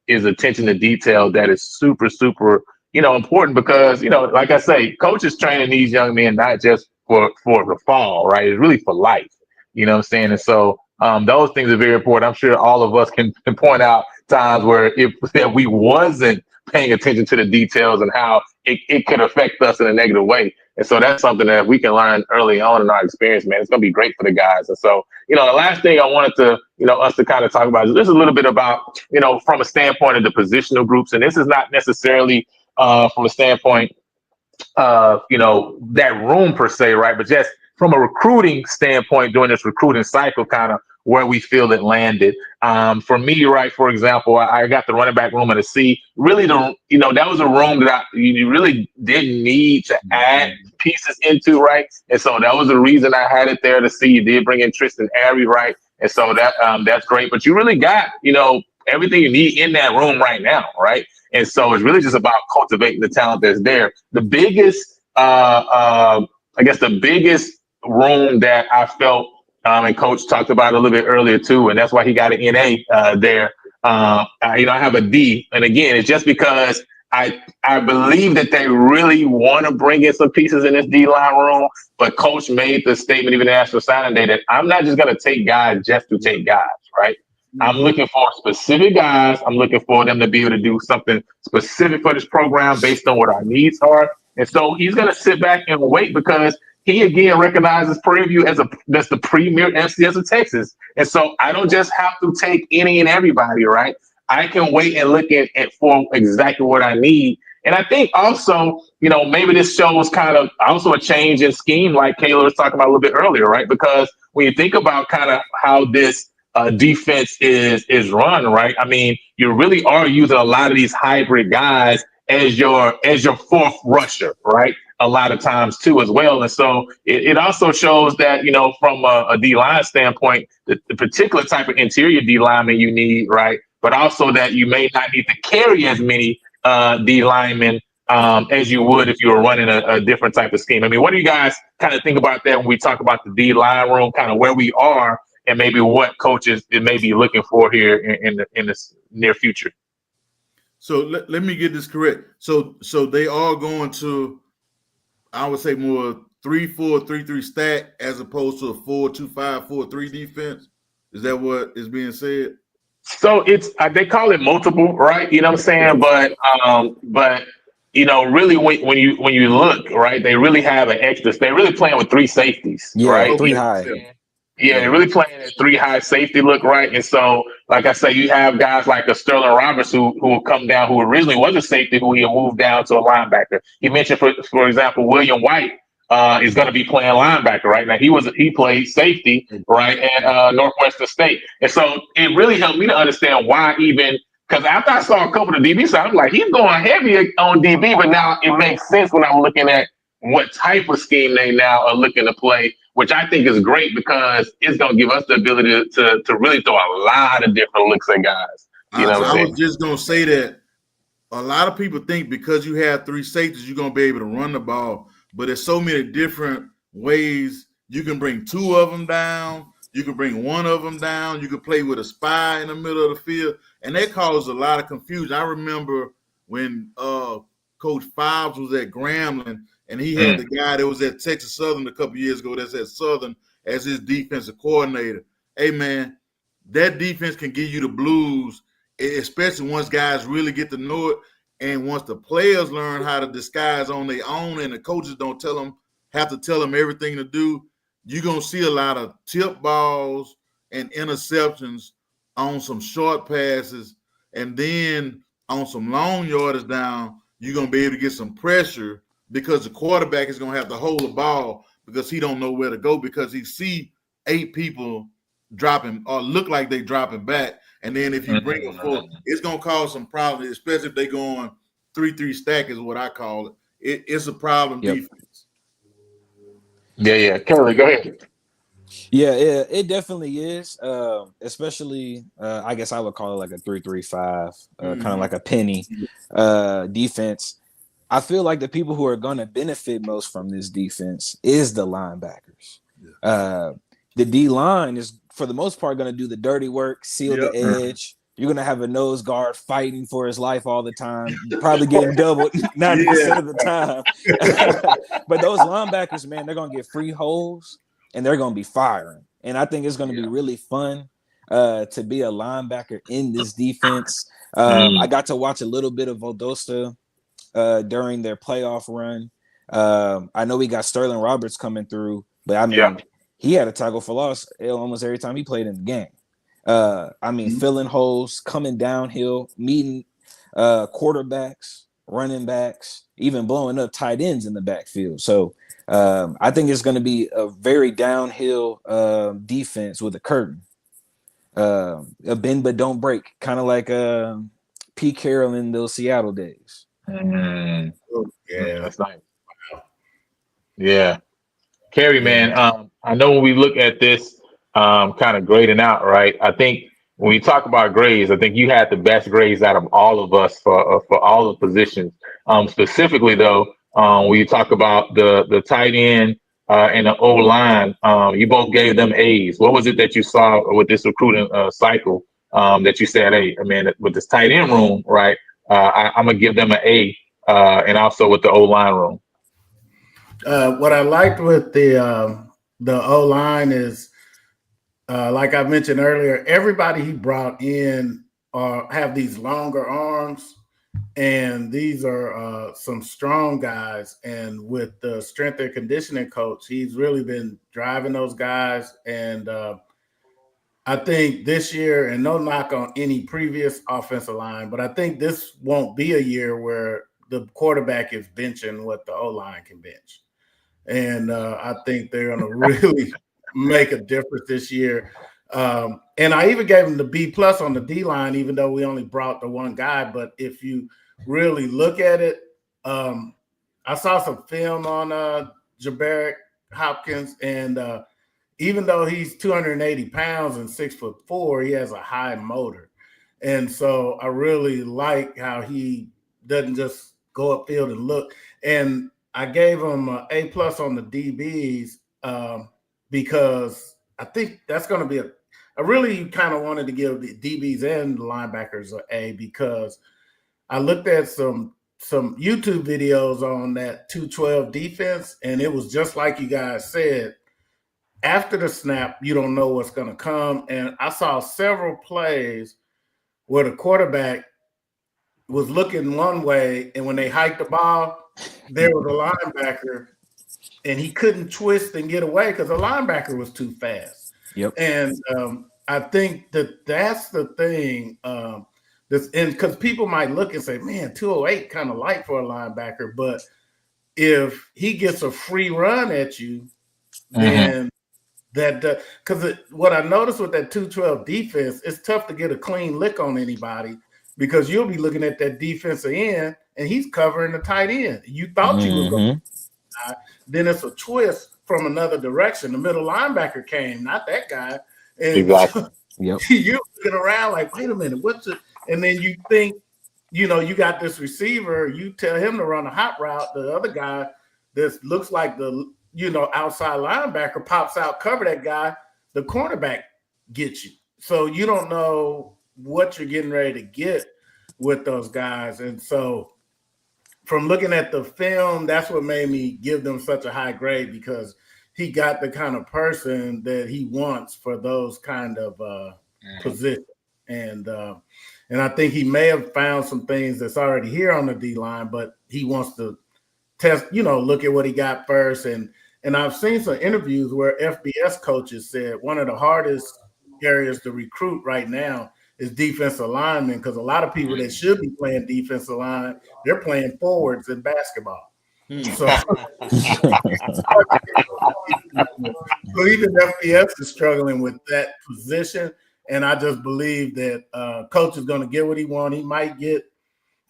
is attention to detail that is super, super important because, like I say, coach is training these young men not just for the fall, right? It's really for life. You know what I'm saying? And so those things are very important. I'm sure all of us can point out times where if we wasn't paying attention to the details and how it could affect us in a negative way. And so that's something that we can learn early on in our experience, man. It's going to be great for the guys. And so, the last thing I wanted to, us to kind of talk about is just a little bit about, from a standpoint of the positional groups. And this is not necessarily from a standpoint of, that room per se, right? But just from a recruiting standpoint, during this recruiting cycle, kind of where we feel it landed. For me, right, for example, I got the running back room at a C. Really, that was a room that you really didn't need to add pieces into, right? And so that was the reason I had it there to see. You did bring in Tristan Airy, right? And so that's great. But you really got, everything you need in that room right now, right? And so it's really just about cultivating the talent that's there. The biggest, I guess the biggest room that I felt, and Coach talked about it a little bit earlier too, and that's why he got an NA there. I have a D, and again, it's just because I believe that they really want to bring in some pieces in this D line room, but Coach made the statement even after signing day that I'm not just going to take guys just to take guys, right? I'm looking for specific guys. I'm looking for them to be able to do something specific for this program based on what our needs are. And so he's going to sit back and wait because he again recognizes Prairie that's the premier FCS of Texas. And so I don't just have to take any and everybody, right? I can wait and look at for exactly what I need. And I think also, maybe this shows kind of also a change in scheme, like Kayla was talking about a little bit earlier, right? Because when you think about kind of how this defense is run, right? I mean, you really are using a lot of these hybrid guys as your fourth rusher, right? A lot of times too as well. And so it also shows that, from a D-line standpoint, the particular type of interior D lineman you need, right? But also that you may not need to carry as many D linemen as you would if you were running a different type of scheme. I mean, what do you guys kind of think about that when we talk about the D-line room, kind of where we are and maybe what coaches may be looking for here in the near future? So let me get this correct. So they are going to, I would say, more 3-4, 3-3 stack as opposed to a 4-2-5, 4-3 defense. Is that what is being said? So it's they call it multiple, right? You know what I'm saying? But really when you look, right, they really have an extra. They're really playing with three safeties, right? 3 high. Yeah, they're really playing at 3 high safety look, right? And so, like I say, you have guys like a Sterling Roberts who will come down, who originally was a safety, who he'll move down to a linebacker. He mentioned, for example, William White is going to be playing linebacker, right? Now he played safety, right, at Northwestern State, and so it really helped me to understand why even. Because after I saw a couple of DB, I'm like, he's going heavy on DB, but now it makes sense when I'm looking at what type of scheme they now are looking to play, which I think is great because it's going to give us the ability to really throw a lot of different looks at guys. I was just going to say that a lot of people think because you have 3 safeties, you're going to be able to run the ball, but there's so many different ways. You can bring 2 of them down. You can bring 1 of them down. You can play with a spy in the middle of the field, and that caused a lot of confusion. I remember when Coach Fives was at Grambling, and he had the guy that was at Texas Southern a couple years ago that's at Southern as his defensive coordinator. Hey, man, that defense can give you the blues, especially once guys really get to know it and once the players learn how to disguise on their own and the coaches don't have to tell them everything to do. You're going to see a lot of tip balls and interceptions on some short passes, and then on some long yardage down, you're going to be able to get some pressure because the quarterback is going to have to hold the ball because he don't know where to go because he see 8 people dropping or look like they dropping back. And then if you bring them forward, it's going to cause some problems, especially if they go on 3-3 stack is what I call it. It's a problem defense. Yeah. Kerry, go ahead. Yeah, it definitely is. Especially, I guess I would call it like a 3-3-5, kind of like a penny defense. I feel like the people who are going to benefit most from this defense is the linebackers. The D line is, for the most part, going to do the dirty work, seal the edge. You're gonna have a nose guard fighting for his life all the time, probably getting doubled 90% of the time. But those linebackers, man, they're gonna get free holes and they're gonna be firing. And I think it's gonna be really fun to be a linebacker in this defense. I got to watch a little bit of Valdosta during their playoff run. I know we got Sterling Roberts coming through, but I mean, he had a tackle for loss almost every time he played in the game. I mean, filling holes, coming downhill, meeting quarterbacks, running backs, even blowing up tight ends in the backfield. So I think it's going to be a very downhill defense with a curtain. A bend but don't break, kind of like Pete Carroll in those Seattle days. Yeah, that's nice. Yeah. Kerry, man, I know when we look at this kind of grading out, right? I think when we talk about grades, I think you had the best grades out of all of us for all the positions. Specifically, though, when you talk about the tight end and the O-line, you both gave them A's. What was it that you saw with this recruiting cycle that you said, hey, I mean, with this tight end room, right, I'm going to give them an A, and also with the O-line room? What I liked with the O-line is, like I mentioned earlier, everybody he brought in have these longer arms, and these are some strong guys. And with the strength and conditioning coach, he's really been driving those guys. And I think this year, and no knock on any previous offensive line, but I think this won't be a year where the quarterback is benching what the O-line can bench. And I think they're going to really make a difference this year. And I even gave them the B+ on the D-line, even though we only brought the one guy. But if you really look at it, I saw some film on Jabarick Hopkins, and even though he's 280 pounds and 6'4", he has a high motor. And so I really like how he doesn't just go upfield and look. And I gave him an A+ on the DBs because I think that's going to be I really kind of wanted to give the DBs and the linebackers an A, because I looked at some YouTube videos on that 212 defense, and it was just like you guys said. After the snap, you don't know what's going to come. And I saw several plays where the quarterback was looking one way, and when they hiked the ball, there was a linebacker, and he couldn't twist and get away because the linebacker was too fast. Yep. And I think that's the thing. And because people might look and say, man, 208 kind of light for a linebacker. But if he gets a free run at you, then because what I noticed with that 212 defense, it's tough to get a clean lick on anybody, because you'll be looking at that defensive end and he's covering the tight end. You thought you was going to, then it's a twist from another direction. The middle linebacker came, not that guy. And exactly. You're looking around like, wait a minute, and then you think, you got this receiver, you tell him to run a hot route. The other guy that looks like the, outside linebacker pops out, cover that guy, the cornerback gets you. So you don't know what you're getting ready to get with those guys. And so from looking at the film, that's what made me give them such a high grade, because he got the kind of person that he wants for those kind of positions. And I think he may have found some things that's already here on the D-line, but he wants to test, look at what he got first. And I've seen some interviews where FBS coaches said one of the hardest areas to recruit right now is defensive linemen, because a lot of people that should be playing defensive line, they're playing forwards in basketball. So even FBS is struggling with that position. And I just believe that coach is going to get what he wants. He might get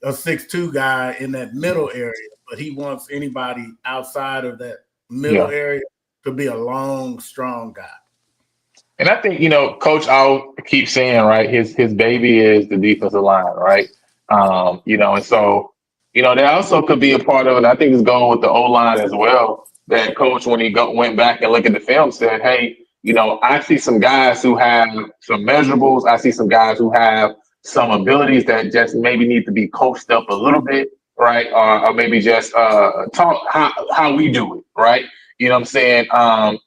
a 6'2" guy in that middle area, but he wants anybody outside of that middle area to be a long, strong guy. And I think, Coach, I'll keep saying, right, his baby is the defensive line, right? And so, that also could be a part of it. I think it's going with the O-line as well, that Coach, when he went back and looked at the film, said, hey, I see some guys who have some measurables. I see some guys who have some abilities that just maybe need to be coached up a little bit, right? Or maybe just talk how we do it, right? You know what I'm saying?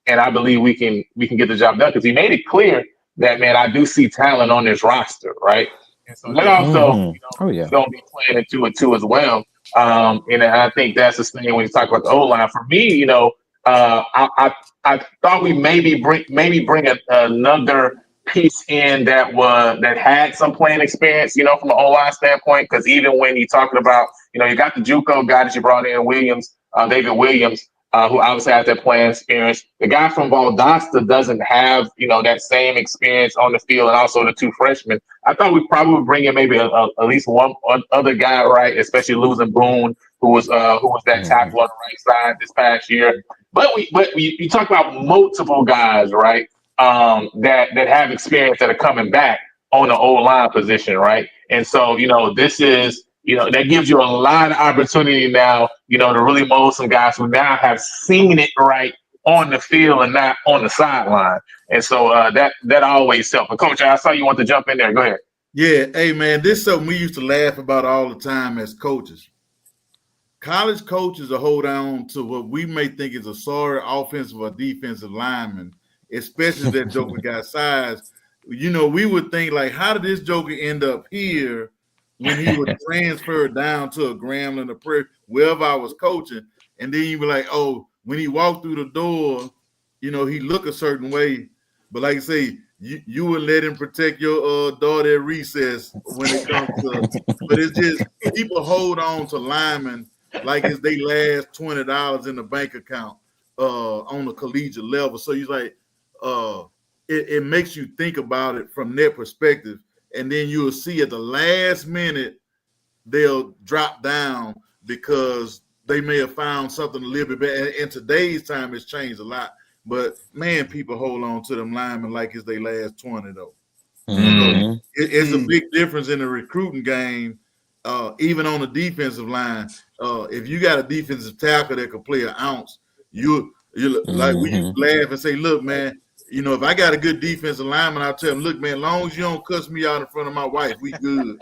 And I believe we can get the job done because he made it clear that, man, I do see talent on this roster, right? And so that also, is going to be playing into it too as well. And I think that's the thing when you talk about the O-line. For me, I thought we maybe bring another piece in that had some playing experience, from an O-line standpoint. Because even when you're talking about, you got the JUCO guy that you brought in, David Williams, who obviously has that playing experience. The guy from Valdosta doesn't have, that same experience on the field, and also the two freshmen. I thought we probably would bring in maybe at least one other guy, right? Especially losing Boone, who was that tackle on the right side this past year. But you talk about multiple guys, right? That have experience that are coming back on the O-line position, right? And so, this is, that gives you a lot of opportunity now, to really mold some guys who now have seen it right on the field and not on the sideline. And so that always helps. But Coach, I saw you want to jump in there. Go ahead. Yeah, hey man, this is something we used to laugh about all the time as coaches. College coaches will hold on to what we may think is a sorry offensive or defensive lineman, especially if that joker got size. We would think like, how did this joker end up here when he was transferred down to a Grambling or Prairie, wherever I was coaching? And then you be like, oh, when he walked through the door, he looked a certain way. But like I say, you would let him protect your daughter at recess when it comes to, but it's just people hold on to linemen like it's they last $20 in the bank account on the collegiate level. So you're like, it makes you think about it from their perspective. And then you'll see at the last minute, they'll drop down because they may have found something a little bit better. In today's time, it's changed a lot. But, man, people hold on to them linemen like it's their last 20, though. So it's a big difference in the recruiting game, even on the defensive line. If you got a defensive tackle that can play an ounce, you like we used to laugh and say, look, man, if I got a good defensive lineman, I'll tell him, look, man, as long as you don't cuss me out in front of my wife, we good.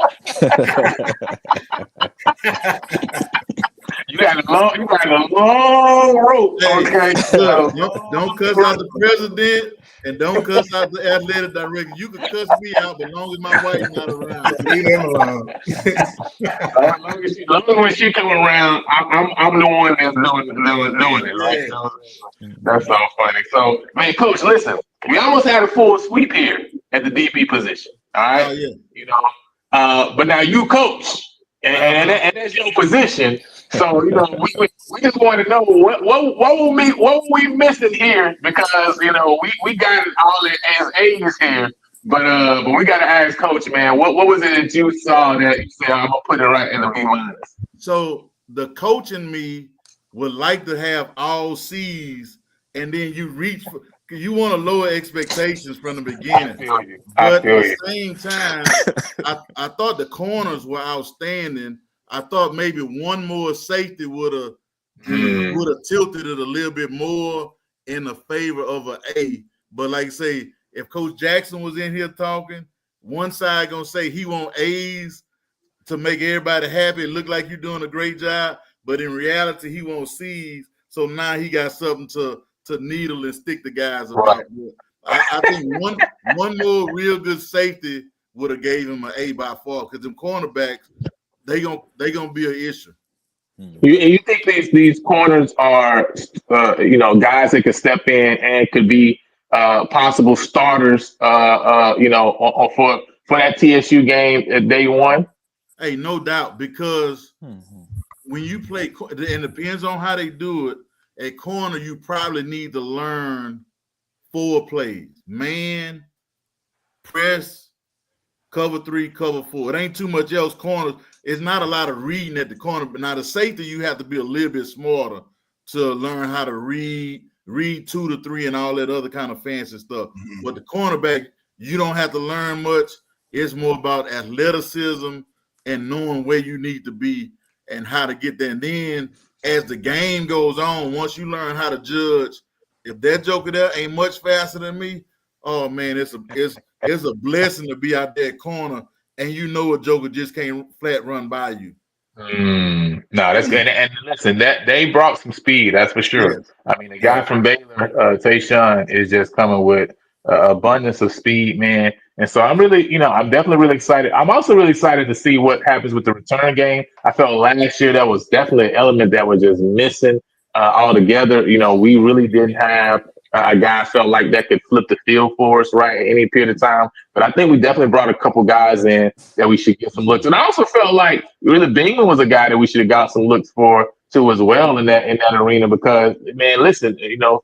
You got a long rope. Hey, okay. Look, don't cuss out the president and don't cuss out the athletic director. You can cuss me out, but as long as my wife's not around, leave him alone. As long as when she come around, I'm the one that's doing it, right? So, that's all funny. So, man, Coach, listen, we almost had a full sweep here at the DB position. All right, but now you coach, and that's your position. So we just want to know what were we missing here, because we got it all as A's here, but we got to ask Coach, man, what was it that you saw that you said, I'm gonna put it right in the B-minus? So the coach in me would like to have all C's, and then you want to lower expectations from the beginning. But at the same time, I thought the corners were outstanding. I thought maybe one more safety would have tilted it a little bit more in the favor of an A. But like I say, if Coach Jackson was in here talking, one side gonna say he want A's to make everybody happy. It look like you're doing a great job, but in reality, he wants C's. So now he got something to needle and stick the guys about. I think one more real good safety would have gave him an A by far, because them cornerbacks, they gonna be an issue. You think these corners are guys that could step in and could be possible starters for that TSU game at day one? Hey, no doubt, because when you play, and it depends on how they do it, at corner you probably need to learn 4 plays: man, press, cover 3, cover 4. It ain't too much else. Corners, it's not a lot of reading at the corner, but now the safety, you have to be a little bit smarter to learn how to read 2 to 3 and all that other kind of fancy stuff. But the cornerback, you don't have to learn much. It's more about athleticism and knowing where you need to be and how to get there. And then as the game goes on, once you learn how to judge, if that joker there ain't much faster than me, oh man, it's a blessing to be out there corner. and you know a joker just can't flat run by you. No, that's good. And listen, that they brought some speed, that's for sure. Yes. I mean, the guy from Baylor, Tayshaun, is just coming with abundance of speed, man. And so I'm really, I'm definitely really excited. I'm also really excited to see what happens with the return game. I felt last year that was definitely an element that was just missing altogether. We really didn't have a guy felt like that could flip the field for us, right, at any period of time. But I think we definitely brought a couple guys in that we should get some looks. And I also felt like really Bingman was a guy that we should have got some looks for too as well in that arena, because man, listen,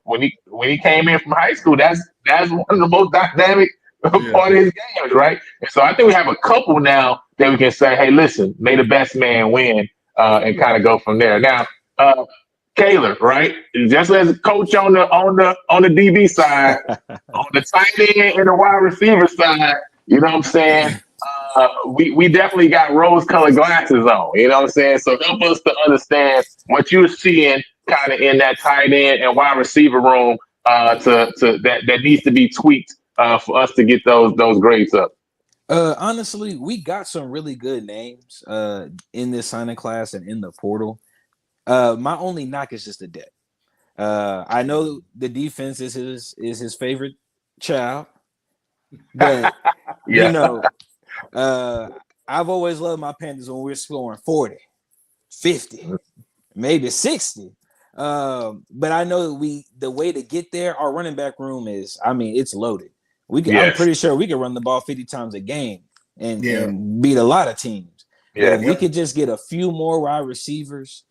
when he came in from high school, that's one of the most dynamic part of his games, right? And so I think we have a couple now that we can say, hey, listen, may the best man win, and kind of go from there. Now, Kaler, right? Just as a coach on the DB side, on the tight end and the wide receiver side, you know what I'm saying? We definitely got rose-colored glasses on. You know what I'm saying? So help us to understand what you're seeing kind of in that tight end and wide receiver room that needs to be tweaked for us to get those grades up. Honestly, we got some really good names in this signing class and in the portal. My only knock is just the depth. I know the defense is his favorite child, but I've always loved my Panthers when we're scoring 40, 50, maybe 60. But I know the way to get there, our running back room is, it's loaded. I'm pretty sure we can run the ball 50 times a game and beat a lot of teams. Yeah, if we could just get a few more wide receivers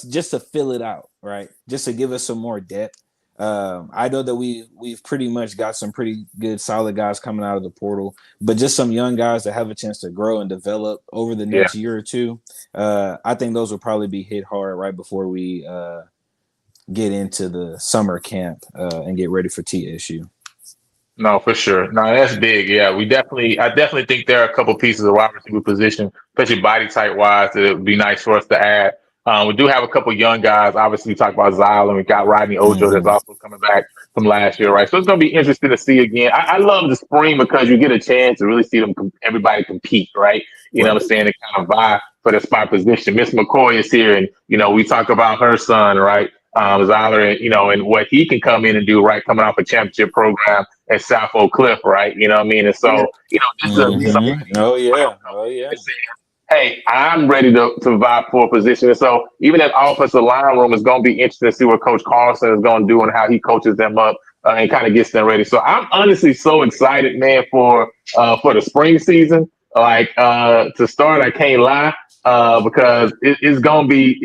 just to fill it out, right? Just to give us some more depth. I know that we've pretty much got some pretty good, solid guys coming out of the portal, but just some young guys that have a chance to grow and develop over the next year or two. I think those will probably be hit hard right before we get into the summer camp and get ready for TSU. No, for sure. No, that's big. Yeah, I definitely think there are a couple pieces of wide receiver position, especially body type wise, that it would be nice for us to add. We do have a couple young guys. Obviously, we talked about Zyle, and we got Rodney Ojo that's also coming back from last year, right? So it's going to be interesting to see again. I love the spring because you get a chance to really see everybody compete, right? You know what I'm saying? To kind of vie for the spot position. Miss McCoy is here, and we talk about her son, right? Zyler, and what he can come in and do, right? Coming off a championship program at South Oak Cliff, right? You know what I mean? And so, this is something. Oh yeah. Hey, I'm ready to vie for a position. And so even that offensive line room is going to be interesting to see what Coach Carlson is going to do and how he coaches them up and kind of gets them ready. So I'm honestly so excited, man, for the spring season. To start, I can't lie, because it's gonna be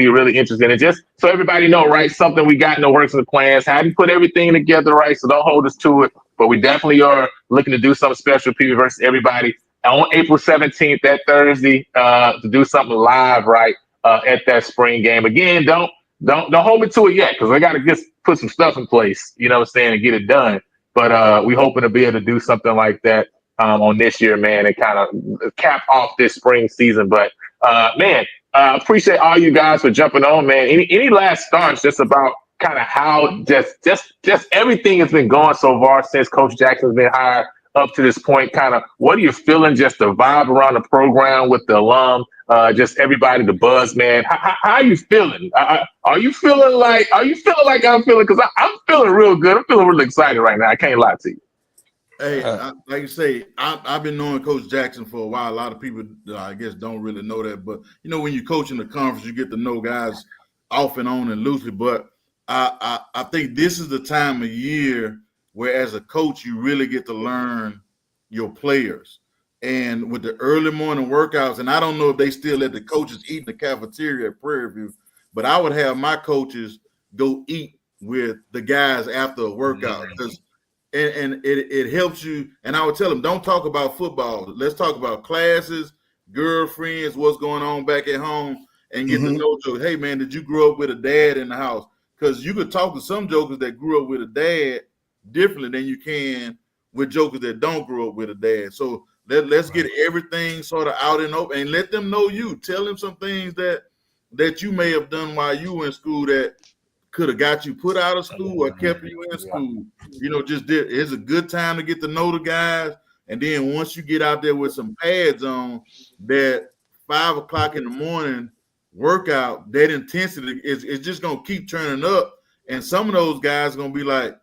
really interesting. And just so everybody know, right, something we got in the works and the plans. How do you put everything together, right? So don't hold us to it. But we definitely are looking to do something special, PV versus everybody, on April 17th, that Thursday, to do something live, right, at that spring game. Again, don't hold me to it yet, because I got to just put some stuff in place, you know what I'm saying, and get it done. But we hoping to be able to do something like that on this year, man, and kind of cap off this spring season. But man, appreciate all you guys for jumping on, man. Any last thoughts just about kind of how just everything has been going so far since Coach Jackson's been hired up to this point? Kind of what are you feeling, just the vibe around the program with the alum, just everybody, the buzz, man? How are you feeling? Are you feeling like I'm feeling? Because I'm feeling real good. I'm feeling really excited right now. I can't lie to you. Hey, like you say, I've been knowing Coach Jackson for a while. A lot of people, I guess, don't really know that. But, when you coach in the conference, you get to know guys off and on and loosely. But I think this is the time of year where, as a coach, you really get to learn your players. And with the early morning workouts, and I don't know if they still let the coaches eat in the cafeteria at Prairie View, but I would have my coaches go eat with the guys after a workout, because and it helps you. And I would tell them, don't talk about football. Let's talk about classes, girlfriends, what's going on back at home, and get to know jokes. Hey, man, did you grow up with a dad in the house? Because you could talk to some jokers that grew up with a dad differently than you can with jokers that don't grow up with a dad. So let's get everything sort of out and open and let them know you. Tell them some things that you may have done while you were in school that could have got you put out of school or kept you in school. It's a good time to get to know the guys And then once you get out there with some pads on, that 5 o'clock in the morning workout, that intensity is just gonna keep turning up. And some of those guys are gonna be like,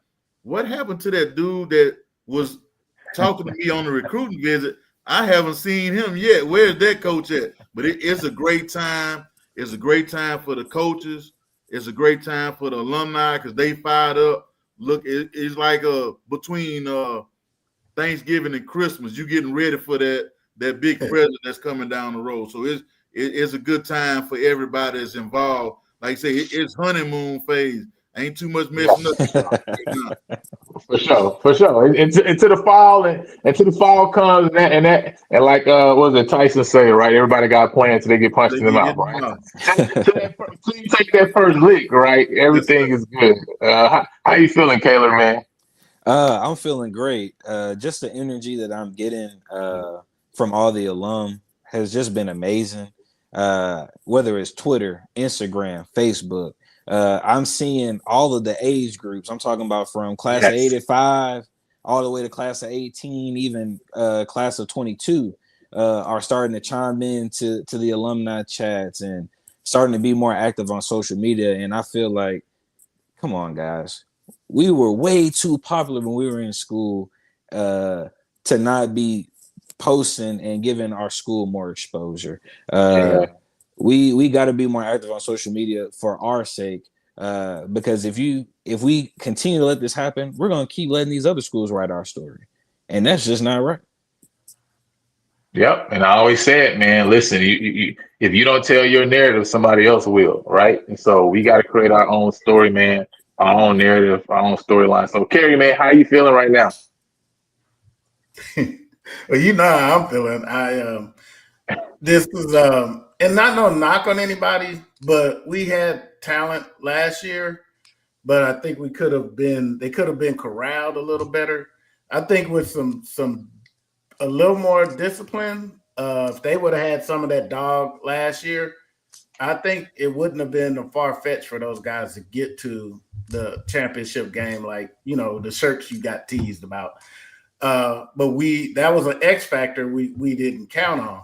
what happened to that dude that was talking to me on the recruiting visit? I haven't seen him yet. Where's that coach at? But it's a great time. It's a great time for the coaches. It's a great time for the alumni because they fired up. Look, it's like between Thanksgiving and Christmas, you getting ready for that big present that's coming down the road. So it's a good time for everybody that's involved. Like I say, it's honeymoon phase. Ain't too much messing up. For sure. Into the fall and until the fall comes and like what was it Tyson say, right? Everybody got plans till they get punched in the mouth, right? Till you take that first lick, right? Everything is good. How you feeling, Kaylor, man? I'm feeling great. Just the energy that I'm getting from all the alum has just been amazing. Whether it's Twitter, Instagram, Facebook. I'm seeing all of the age groups. I'm talking about from class of 85 all the way to class of 18, even class of 22 are starting to chime in to the alumni chats and starting to be more active on social media. And I feel like, come on, guys, we were way too popular when we were in school to not be posting and giving our school more exposure. We got to be more active on social media for our sake, because if we continue to let this happen, we're gonna keep letting these other schools write our story, and that's just not right. Yep, and I always say it, man. Listen, you if you don't tell your narrative, somebody else will, right? And so we got to create our own story, man, our own narrative, our own storyline. So, Kerry, man, how are you feeling right now? Well, you know how I'm feeling. This is and not no knock on anybody, but we had talent last year, but I think they could have been corralled a little better. I think with a little more discipline, if they would have had some of that dog last year, I think it wouldn't have been a far-fetched for those guys to get to the championship game, like, you know, the shirts you got teased about. But that was an X factor we didn't count on.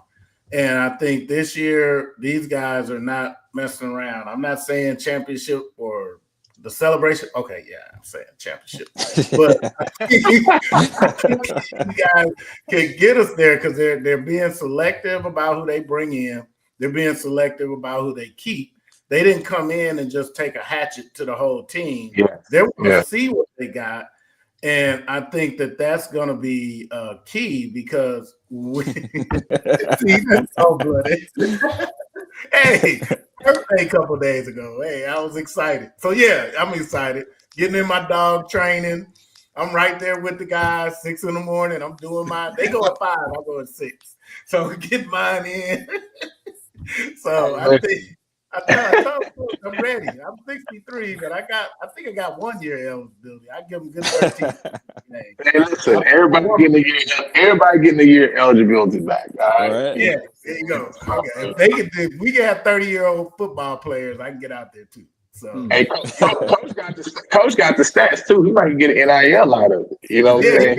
And I think this year, these guys are not messing around. I'm not saying championship or the celebration. Okay, yeah, I'm saying championship. But I think you guys can get us there because they're being selective about who they bring in. They're being selective about who they keep. They didn't come in and just take a hatchet to the whole team. They want to see what they got. And I think that's going to be key because so bloody. Hey, birthday a couple days ago. Hey, I was excited. So yeah, I'm excited. Getting in my dog training. I'm right there with the guys. 6 a.m. I'm doing mine. They go at 5. I go at 6. So get mine in. So I think. I'm ready. I'm 63, but I think I got 1 year eligibility. I give them good 13. Hey, listen, everybody getting a year eligibility back. All right. Yeah, there you go. Okay. If we can have 30-year-old football players, I can get out there too. So hey, coach got the stats too. He might get an NIL out of it. You know what I'm saying?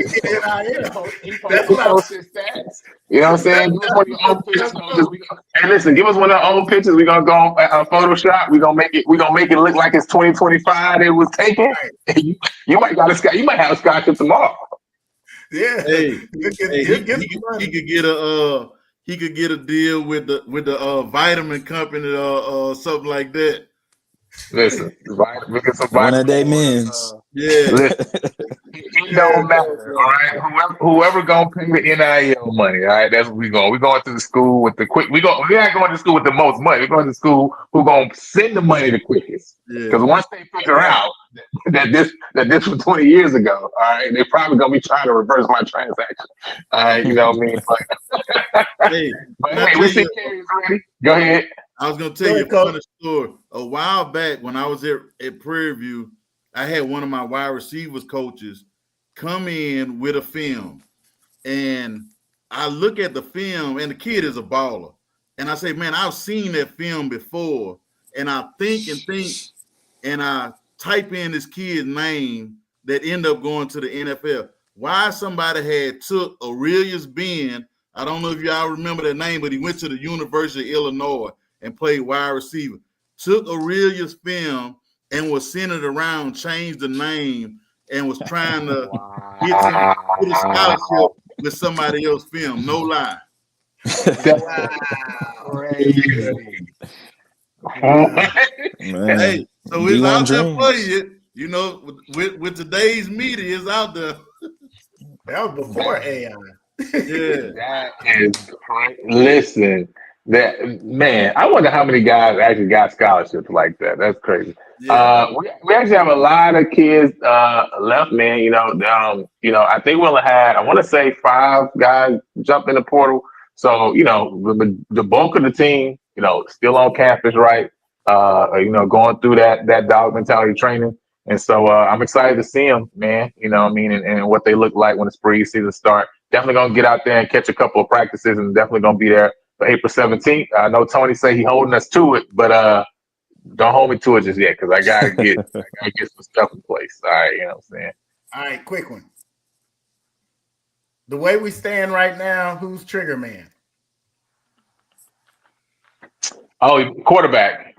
He posts his stats. You know what I'm saying? Give us one of your own pictures. Hey, listen, give us one of our own pictures. We're gonna go on Photoshop. We're gonna make it look like it's 2025. It was taken. You might have a scholarship tomorrow. Yeah. Hey, he could get a deal with the vitamin company or something like that. Listen, one of their men's. It don't matter. All right, whoever gonna pay the NIL money. All right, that's what we going. We're going to the school with the quick. We're not going to school with the most money. We're going to school who gonna send the money the quickest. Because once they figure out that this was 20 years ago, all right, they're probably gonna be trying to reverse my transaction. All right, you know what I mean? But we see Kerry's ready. Go ahead. I was gonna tell you a funny story. A while back when I was at Prairie View, I had one of my wide receivers coaches come in with a film, and I look at the film, and the kid is a baller, and I say, "Man, I've seen that film before," and I think, and I type in this kid's name that end up going to the NFL. why somebody had took Aurelius Ben. I don't know if y'all remember that name, but he went to the University of Illinois and played wide receiver. Took Aurelius' film and was sending it around, changed the name, and was trying to get a scholarship with somebody else's film. No lie. Hey, so it's out there for you. You know, with today's media, it's out there. That was before AI. Yeah. That is great. Listen, that man, I wonder how many guys actually got scholarships like that. That's crazy. Yeah. We actually have a lot of kids left, man. I think we only had, I want to say 5 guys jump in the portal. So, the bulk of the team, still on campus, right? Going through that dog mentality training. And so I'm excited to see them, man. You know what I mean? And what they look like when the spring season starts. Definitely going to get out there and catch a couple of practices and definitely going to be there for April 17th. I know Tony say he holding us to it, but don't hold me to it just yet because I gotta get some stuff in place. All right, you know what I'm saying? All right, quick one. The way we stand right now, who's trigger man? Oh, quarterback.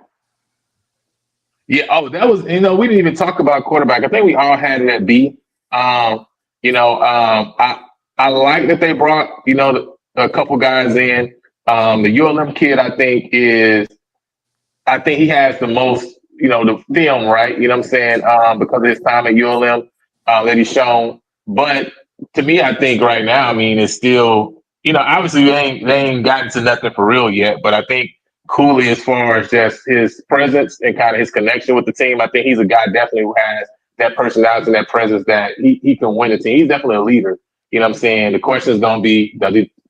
Yeah. Oh, that was, we didn't even talk about quarterback. I think we all had it at B. I like that they brought, a couple guys in. The ULM kid, I think he has the most, the film, right? You know what I'm saying? Because of his time at ULM that he's shown. But to me, I think right now, I mean, it's still, obviously they ain't gotten to nothing for real yet. But I think Cooley, as far as just his presence and kind of his connection with the team, I think he's a guy definitely who has that personality and that presence that he can win the team. He's definitely a leader. You know what I'm saying? The question is going to be,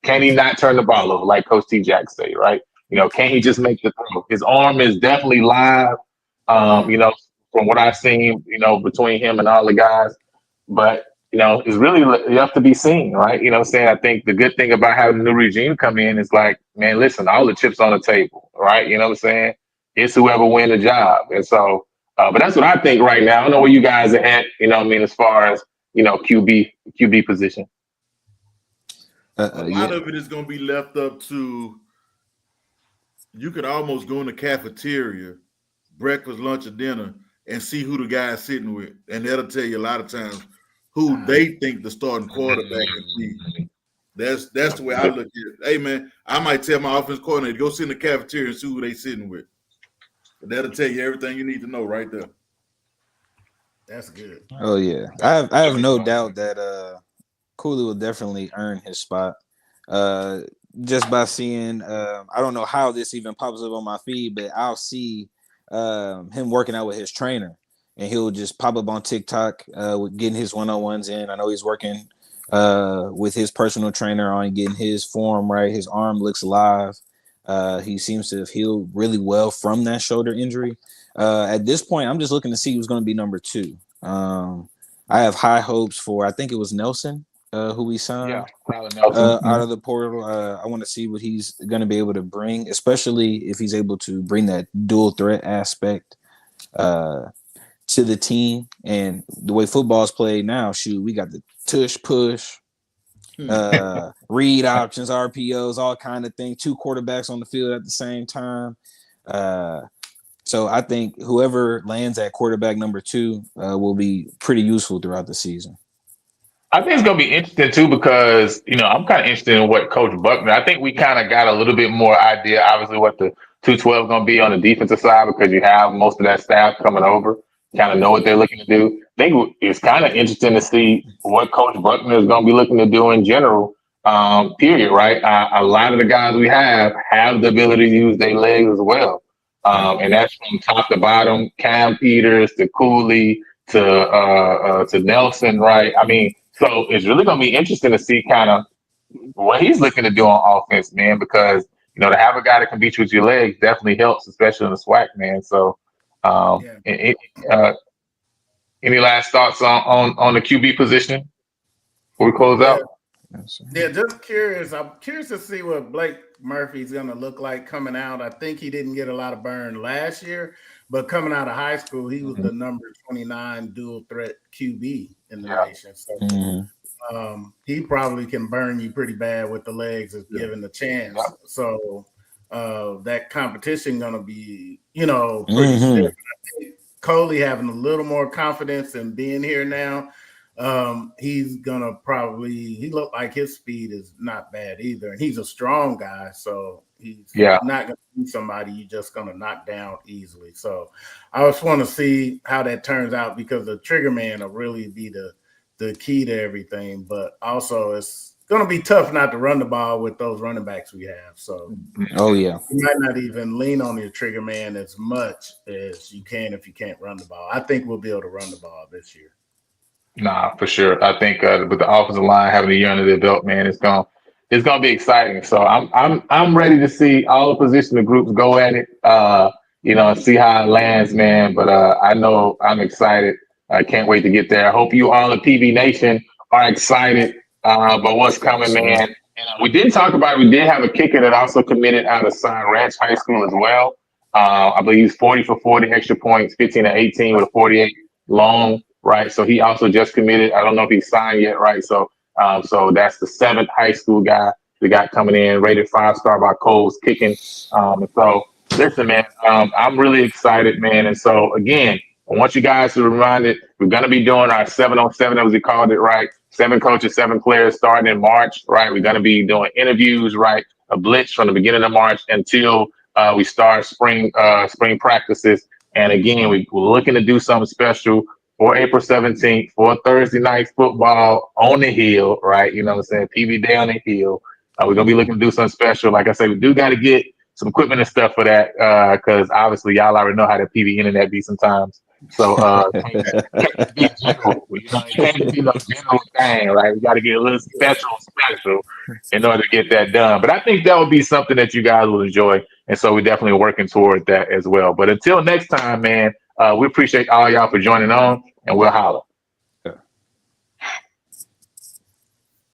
can he not turn the ball over like Coach T. Jackson say, right? Can he just make the throw? His arm is definitely live, from what I've seen, between him and all the guys. But, it's really left to be seen, right? You know what I'm saying? I think the good thing about having a new regime come in is like, man, listen, all the chips on the table, right? You know what I'm saying? It's whoever win the job. And so, but that's what I think right now. I don't know where you guys are at, as far as, QB position. A lot of it is going to be left up to, you could almost go in the cafeteria, breakfast, lunch, or dinner, and see who the guy's sitting with. And that'll tell you a lot of times who they think the starting quarterback can be. That's the way I look at it. Hey, man, I might tell my offense coordinator, go sit in the cafeteria and see who they sitting with. But that'll tell you everything you need to know right there. That's good. Oh, yeah. I have no doubt that Cooley will definitely earn his spot. Just by seeing, I don't know how this even pops up on my feed, but I'll see him working out with his trainer, and he'll just pop up on TikTok with getting his one-on-ones in. I know he's working with his personal trainer on getting his form right. His arm looks live. He seems to have healed really well from that shoulder injury. At this point, I'm just looking to see who's going to be number 2. I have high hopes for, I think it was Nelson. Who we signed out of the portal. I want to see what he's going to be able to bring, especially if he's able to bring that dual threat aspect to the team. And the way football's played now, we got the tush push, read options, RPOs, all kind of things. 2 quarterbacks on the field at the same time. So I think whoever lands at quarterback number 2 will be pretty useful throughout the season. I think it's going to be interesting, too, because, I'm kind of interested in what Coach Buckner, I think we kind of got a little bit more idea, obviously, what the 212 is going to be on the defensive side because you have most of that staff coming over, kind of know what they're looking to do. I think it's kind of interesting to see what Coach Buckner is going to be looking to do in general, period, right? A lot of the guys we have the ability to use their legs as well. And that's from top to bottom, Cam Peters to Cooley to Nelson, right? I mean, so it's really going to be interesting to see kind of what he's looking to do on offense, man, because, to have a guy that can beat you with your legs definitely helps, especially in the SWAC, man. So any last thoughts on the QB position before we close out? Yeah, just curious. I'm curious to see what Blake Murphy's going to look like coming out. I think he didn't get a lot of burn last year, but coming out of high school, he was the number 29 dual threat QB in the nation. So he probably can burn you pretty bad with the legs if given the chance. Yep. So that competition gonna be, pretty stiff. I think Coley having a little more confidence in being here now. He's gonna he looked like his speed is not bad either, and he's a strong guy, so he's not gonna be somebody you're just gonna knock down easily. So I just want to see how that turns out, because the trigger man will really be the key to everything, but also it's gonna be tough not to run the ball with those running backs we have. So you might not even lean on your trigger man as much as you can if you can't run the ball. I think we'll be able to run the ball this year. Nah, for sure. I think with the offensive line having a year under their belt, man, it's gonna be exciting. So I'm ready to see all the position of groups go at it, and see how it lands, man. But I know I'm excited. I can't wait to get there. I hope you all at PV Nation are excited about what's coming, man. And we didn't talk about it. We did have a kicker that also committed out of Sun Ranch High School as well. I believe he's 40 for 40 extra points, 15 to 18 with a 48 long. Right, so he also just committed. I don't know if he's signed yet, right? So, so that's the 7th high school guy we got coming in, rated 5-star by Cole's kicking. So listen, man, I'm really excited, man. And so again, I want you guys to be reminded we're going to be doing our 7-on-7, as we called it, right? 7 coaches, 7 players, starting in March, right? We're going to be doing interviews, right? A blitz from the beginning of March until we start spring practices. And again, we're looking to do something special for April 17th for Thursday night football on the hill, right? You know what I'm saying? PV Day on the hill. We're going to be looking to do something special. Like I say, we do got to get some equipment and stuff for that, because obviously y'all already know how the PV internet be sometimes. So it can't be general, it can't be no general thing, right? We got to get a little special in order to get that done. But I think that would be something that you guys will enjoy. And so we're definitely working toward that as well. But until next time, man, we appreciate all y'all for joining on, and we'll holler.